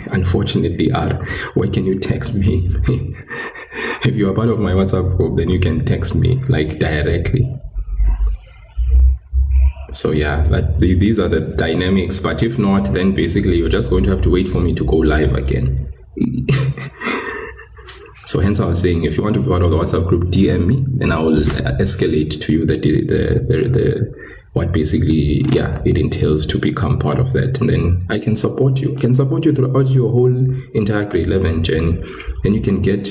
unfortunately are. Where can you text me? If you are part of my WhatsApp group, then you can text me like directly. So yeah, these are the dynamics. But if not, then basically you're just going to have to wait for me to go live again. So hence I was saying, if you want to be part of the WhatsApp group, DM me, then I will escalate to you the what basically, yeah, it entails to become part of that. And then I can support you. I can support you throughout your whole entire grade 11 journey. Then you can get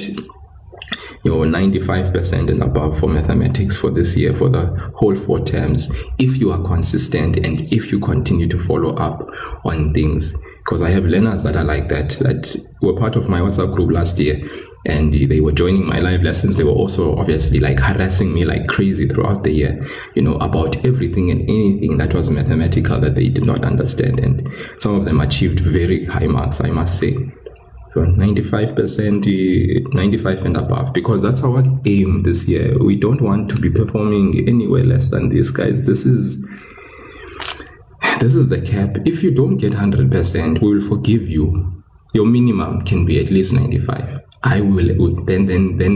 your 95% and above for mathematics for this year, for the whole 4 terms, if you are consistent and if you continue to follow up on things. Because I have learners that are like that were part of my WhatsApp group last year, and they were joining my live lessons. They were also obviously like harassing me like crazy throughout the year, you know, about everything and anything that was mathematical that they did not understand. And some of them achieved very high marks, I must say. 95%, 95 and above, because that's our aim this year. We don't want to be performing anywhere less than this, guys. This is the cap. If you don't get 100%, we will forgive you. Your minimum can be at least 95. I will then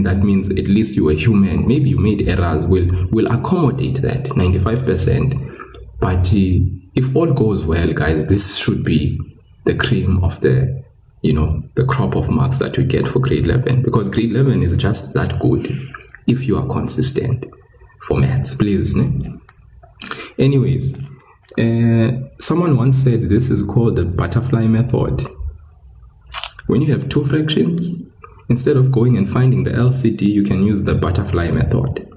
that means at least you are human. Maybe you made errors. We'll accommodate that 95%. But if all goes well, guys, this should be the cream of the, you know, the crop of marks that we get for grade 11, because grade 11 is just that good if you are consistent for maths, please. Anyways, someone once said this is called the butterfly method. When you have 2 fractions, instead of going and finding the LCD, you can use the butterfly method.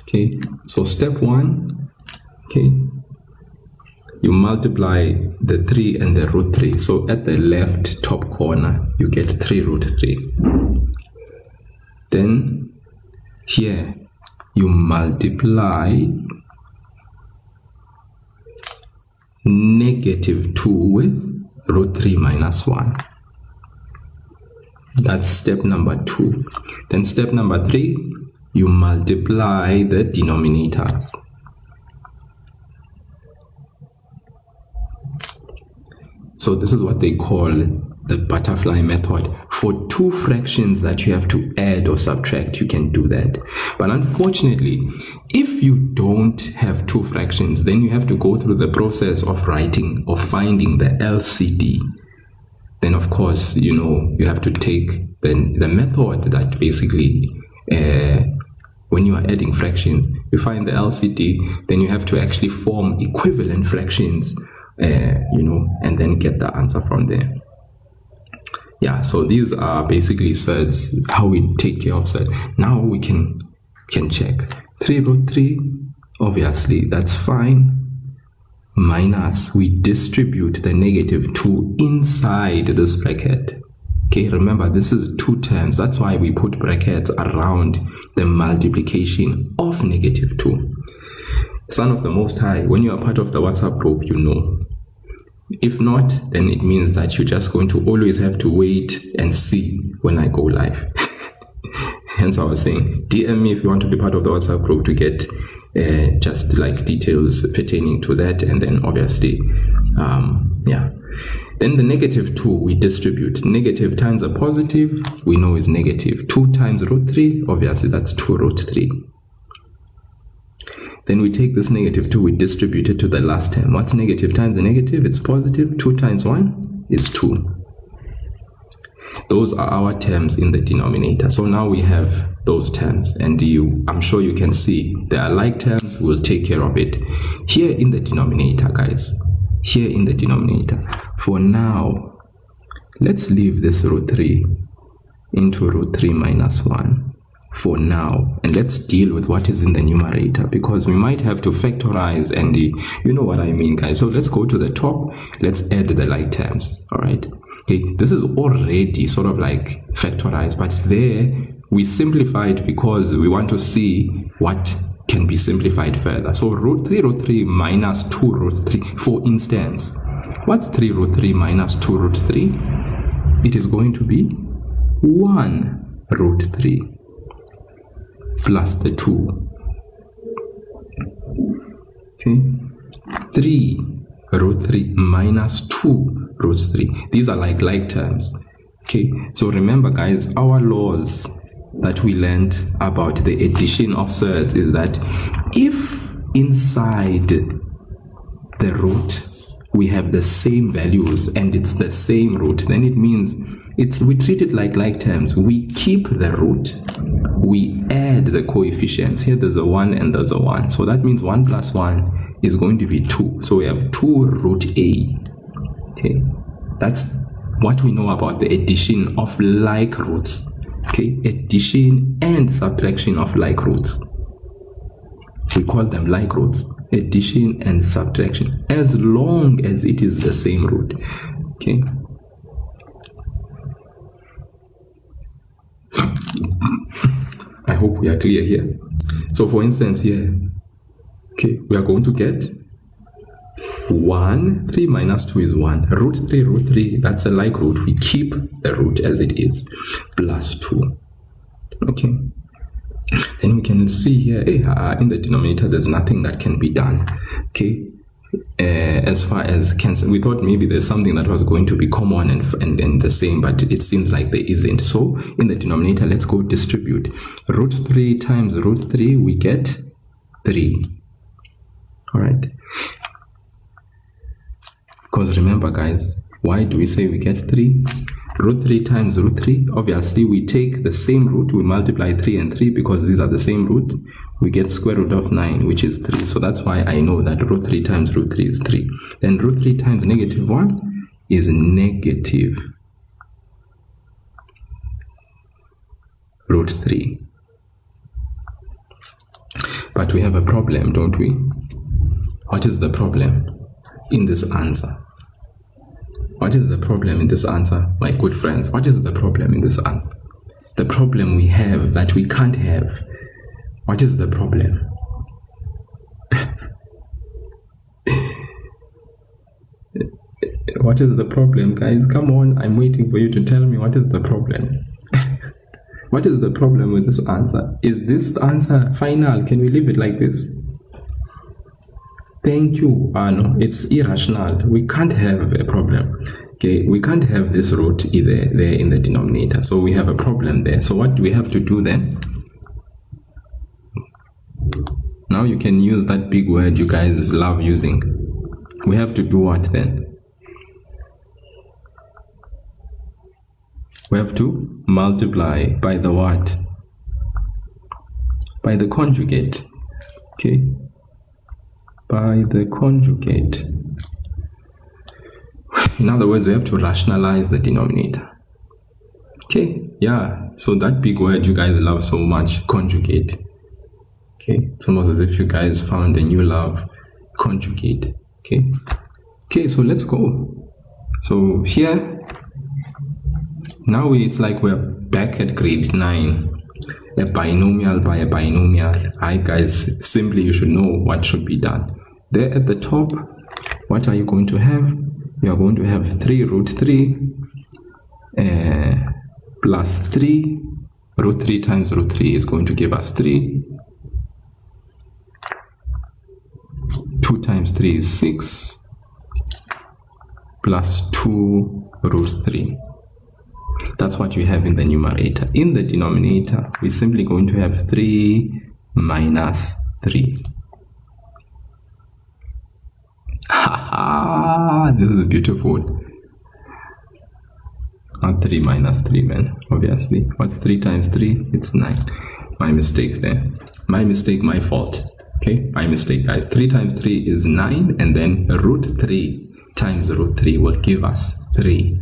Okay, so step 1, okay, you multiply the 3 and the root 3. So at the left top corner, you get 3 root 3. Then here, you multiply -2 with root 3 minus 1. That's step number 2. Then step number 3, you multiply the denominators. So this is what they call the butterfly method. For 2 fractions that you have to add or subtract, you can do that. But unfortunately, if you don't have 2 fractions, then you have to go through the process of writing or finding the LCD. then of course, you have to take the method that basically, when you are adding fractions, you find the LCD, then you have to actually form equivalent fractions, and then get the answer from there. Yeah, so these are basically surds, how we take care of surd. Now we can check. 3 root 3, obviously, that's fine. Minus, we distribute the negative 2 inside this bracket. Okay, remember, this is 2 terms. That's why we put brackets around the multiplication of negative 2. Son of the Most High, when you are part of the WhatsApp group, you know. If not, then it means that you're just going to always have to wait and see when I go live. Hence I was saying, DM me if you want to be part of the WhatsApp group to get just like details pertaining to that. And then obviously, Then the negative 2, we distribute. Negative times a positive, we know is negative. 2 times root 3, obviously that's 2 root 3. Then we take this negative 2, we distribute it to the last term. What's negative times a negative? It's positive. 2 times 1 is 2. Those are our terms in the denominator. So now we have those terms, and I'm sure you can see there are like terms. We'll take care of it here in the denominator, guys. Here in the denominator. For now, let's leave this root 3 into root 3 minus 1 for now, and let's deal with what is in the numerator, because we might have to factorize, and you know what I mean, guys. So let's go to the top. Let's add the like terms. All right. Okay, this is already sort of like factorized, but there we simplified because we want to see what can be simplified further. So root 3 minus 2 root 3, for instance. What's 3 root 3 minus 2 root 3? It is going to be 1 root 3 plus the 2. Okay, 3 root 3 minus 2 root 3. These are like terms. Okay, so remember, guys, our laws that we learned about the addition of surds is that if inside the root we have the same values and it's the same root, then it means we treat it like terms. We keep the root, we add the coefficients. Here there's a 1 and there's a 1, so that means 1 plus 1 is going to be 2. So we have 2 root a. Okay, that's what we know about the addition of like roots. Okay, addition and subtraction of like roots. We call them like roots. Addition and subtraction, as long as it is the same root. Okay. I hope we are clear here. So for instance here, okay, we are going to get 1, 3 minus 2 is 1. Root 3, that's a like root. We keep the root as it is, plus 2. Okay. Then we can see here, in the denominator, there's nothing that can be done. Okay. As far as cancel, we thought maybe there's something that was going to be common and the same, but it seems like there isn't. So in the denominator, let's go distribute. Root 3 times root 3, we get 3. All right. Because remember, guys, why do we say we get 3? Root 3 times root 3, obviously we take the same root, we multiply 3 and 3 because these are the same root, we get square root of 9, which is 3. So that's why I know that root 3 times root 3 is 3. Then root 3 times negative 1 is negative root 3. But we have a problem, don't we? What is the problem in this answer? What is the problem in this answer, my good friends? What is the problem in this answer? The problem we have that we can't have. What is the problem? What is the problem, guys? Come on, I'm waiting for you to tell me what is the problem. What is the problem with this answer? Is this answer final? Can we leave it like this? Thank you. No, it's irrational. We can't have a problem. Okay, we can't have this root either there in the denominator. So we have a problem there. So what do we have to do then? Now you can use that big word you guys love using. We have to do what then? We have to multiply by the what? By the conjugate. Okay, by the conjugate. In other words, we have to rationalize the denominator. Okay, yeah, so that big word you guys love so much, conjugate. Okay, it's almost as if you guys found a new love, conjugate. Okay, so let's go. So here, now it's like we're back at grade 9. A binomial by a binomial. Hi guys, simply you should know what should be done. There at the top, what are you going to have? You are going to have 3 root 3 plus 3. Root 3 times root 3 is going to give us 3. 2 times 3 is 6 plus 2 root 3. That's what you have in the numerator. In the denominator, we're simply going to have 3 minus 3. Haha, this is beautiful. Not 3 minus 3, man, obviously. What's 3 times 3? It's 9. My mistake there. My mistake, my fault. Okay, my mistake, guys. 3 times 3 is 9, and then root 3 times root 3 will give us 3.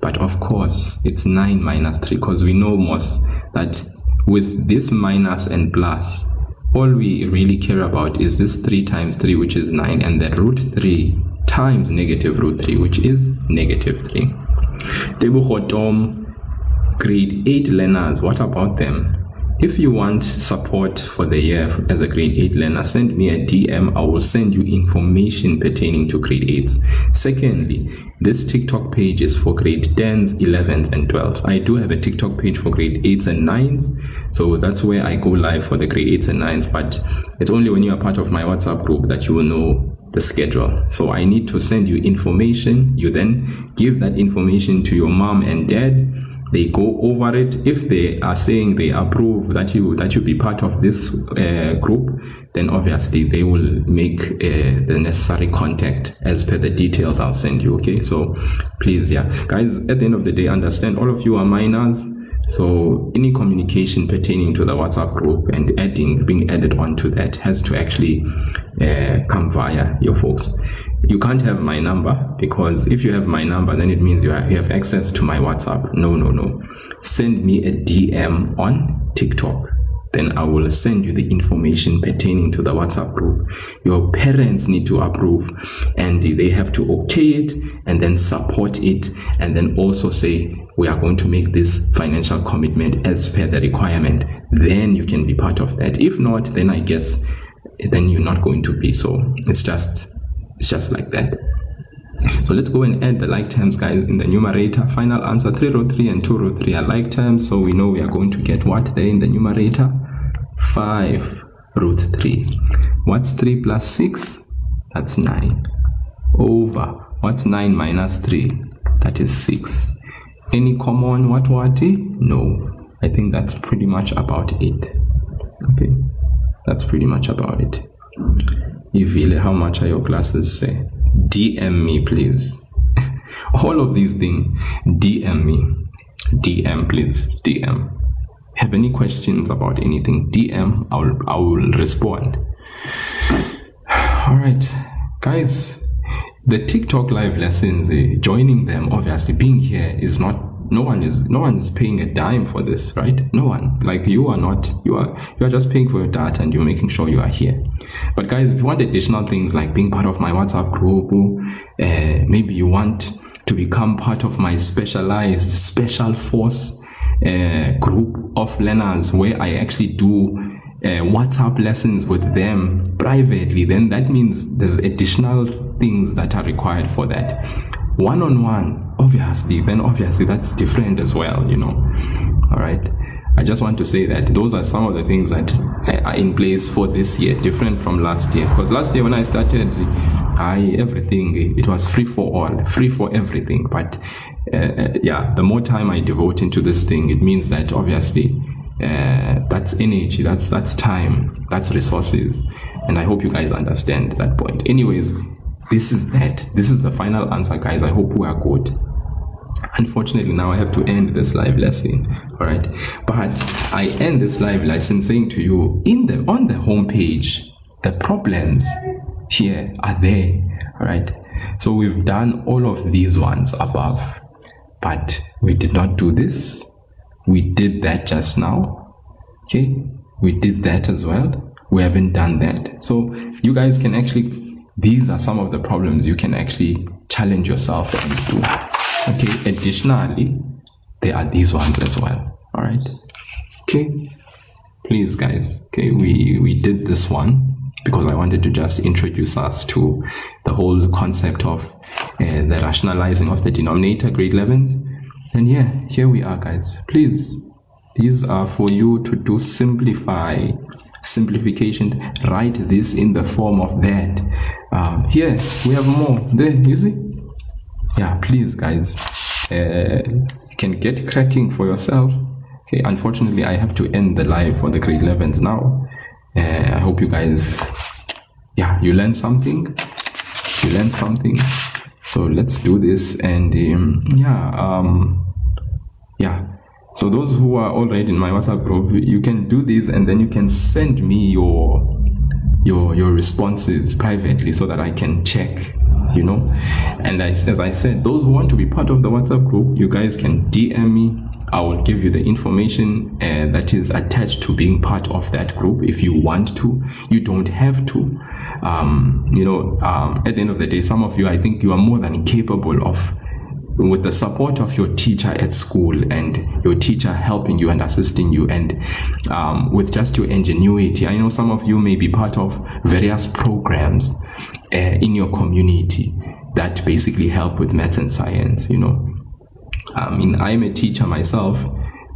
But of course, it's 9 minus 3, because we know most that with this minus and plus, all we really care about is this 3 times 3, which is 9, and then root 3 times negative root 3, which is negative 3. Debuchotom, grade 8 learners, what about them? If you want support for the year as a grade 8 learner, send me a DM. I will send you information pertaining to grade 8s. Secondly, this TikTok page is for grade 10s, 11s, and 12s. I do have a TikTok page for grade 8s and 9s, so that's where I go live for the grade 8s and 9s, but it's only when you are part of my WhatsApp group that you will know the schedule. So I need to send you information. You then give that information to your mom and dad. They go over it. If they are saying they approve that you be part of this group, then obviously they will make the necessary contact as per the details I'll send you. Okay, so please, yeah, guys, at the end of the day, understand all of you are minors, so any communication pertaining to the WhatsApp group and being added onto that has to actually come via your folks. You can't have my number, because if you have my number, then it means you have access to my WhatsApp. No. Send me a DM on TikTok. Then I will send you the information pertaining to the WhatsApp group. Your parents need to approve, and they have to okay it and then support it, and then also say, we are going to make this financial commitment as per the requirement. Then you can be part of that. If not, then I guess then you're not going to be. So it's just like that. So let's go and add the like terms, guys, in the numerator. Final answer, 3 root 3 and 2 root 3 are like terms, so we know we are going to get what there in the numerator? 5 root 3. What's 3 plus 6? That's 9. Over, what's 9 minus 3? That is 6. Any common what? No. I think that's pretty much about it. Okay, that's pretty much about it. Ivile, how much are your classes say? DM me, please. All of these things, DM me. DM, please. DM. Have any questions about anything? DM. I will respond. All right, guys. The TikTok live lessons, joining them, obviously being here is not. No one is paying a dime for this, right? No one. Like, you are not. You are just paying for your data, and you're making sure you are here. But guys, if you want additional things like being part of my WhatsApp group, maybe you want to become part of my specialized special force group of learners where I actually do WhatsApp lessons with them privately, then that means there's additional things that are required for that. One-on-one, obviously that's different as well, all right. I just want to say that those are some of the things that are in place for this year, different from last year, because last year when I started, everything, it was free for all, free for everything. But the more time I devote into this thing, it means that obviously that's energy, that's time, that's resources, and I hope you guys understand that point. Anyways, this is the final answer, guys. I hope we are good. Unfortunately, now I have to end this live lesson, all right? But I end this live lesson saying to you, on the home page, the problems here are there, all right? So we've done all of these ones above, but we did not do this. We did that just now, okay? We did that as well. We haven't done that. So you guys can actually, these are some of the problems you can actually challenge yourself and do. Okay, additionally, there are these ones as well. All right. Okay, please, guys. Okay, we did this one because I wanted to just introduce us to the whole concept of the rationalizing of the denominator, grade 11s. And yeah, here we are, guys. Please, these are for you to do simplification. Write this in the form of that. Here we have more. There, you see. Yeah, please, guys, you can get cracking for yourself. Okay, unfortunately, I have to end the live for the grade 11s now. I hope you guys, yeah, you learned something. So let's do this. And yeah. So those who are already in my WhatsApp group, you can do this, and then you can send me your responses privately so that I can check. You know, and as I said, those who want to be part of the WhatsApp group, you guys can DM me. I will give you the information that is attached to being part of that group if you want to. You don't have to. At the end of the day, some of you, I think you are more than capable of, with the support of your teacher at school and your teacher helping you and assisting you, and with just your ingenuity. I know some of you may be part of various programs in your community that basically help with maths and science, you know. I mean, I'm a teacher myself,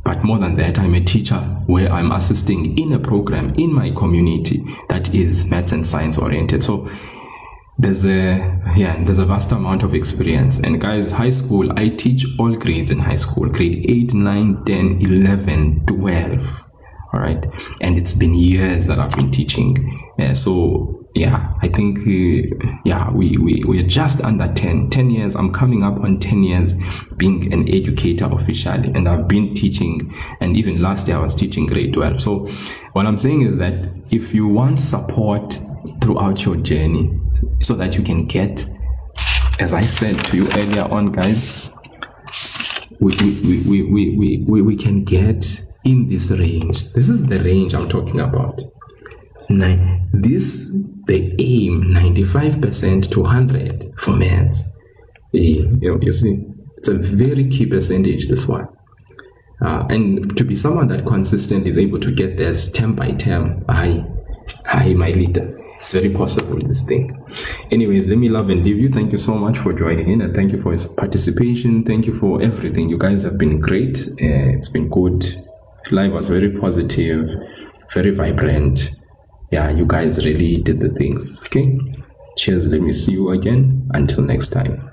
but more than that, I'm a teacher where I'm assisting in a program in my community that is maths and science oriented. So there's a vast amount of experience. And guys, high school, I teach all grades in high school, grade 8, 9, 10, 11, 12. All right. And it's been years that I've been teaching. I think we're just under 10 years. I'm coming up on 10 years being an educator officially, and I've been teaching, and even last year I was teaching grade 12. So what I'm saying is that if you want support throughout your journey so that you can get, as I said to you earlier on, guys, we can get in this range. This is the range I'm talking about. The aim 95% to 100 for maths. You see, it's a very key percentage, this one. And to be someone that consistently is able to get this term by term, my leader, it's very possible, this thing. Anyways, let me love and leave you. Thank you so much for joining in, and thank you for your participation. Thank you for everything. You guys have been great. It's been good. Live was very positive, very vibrant. Yeah, you guys really did the things. Okay, cheers. Let me see you again. Until next time.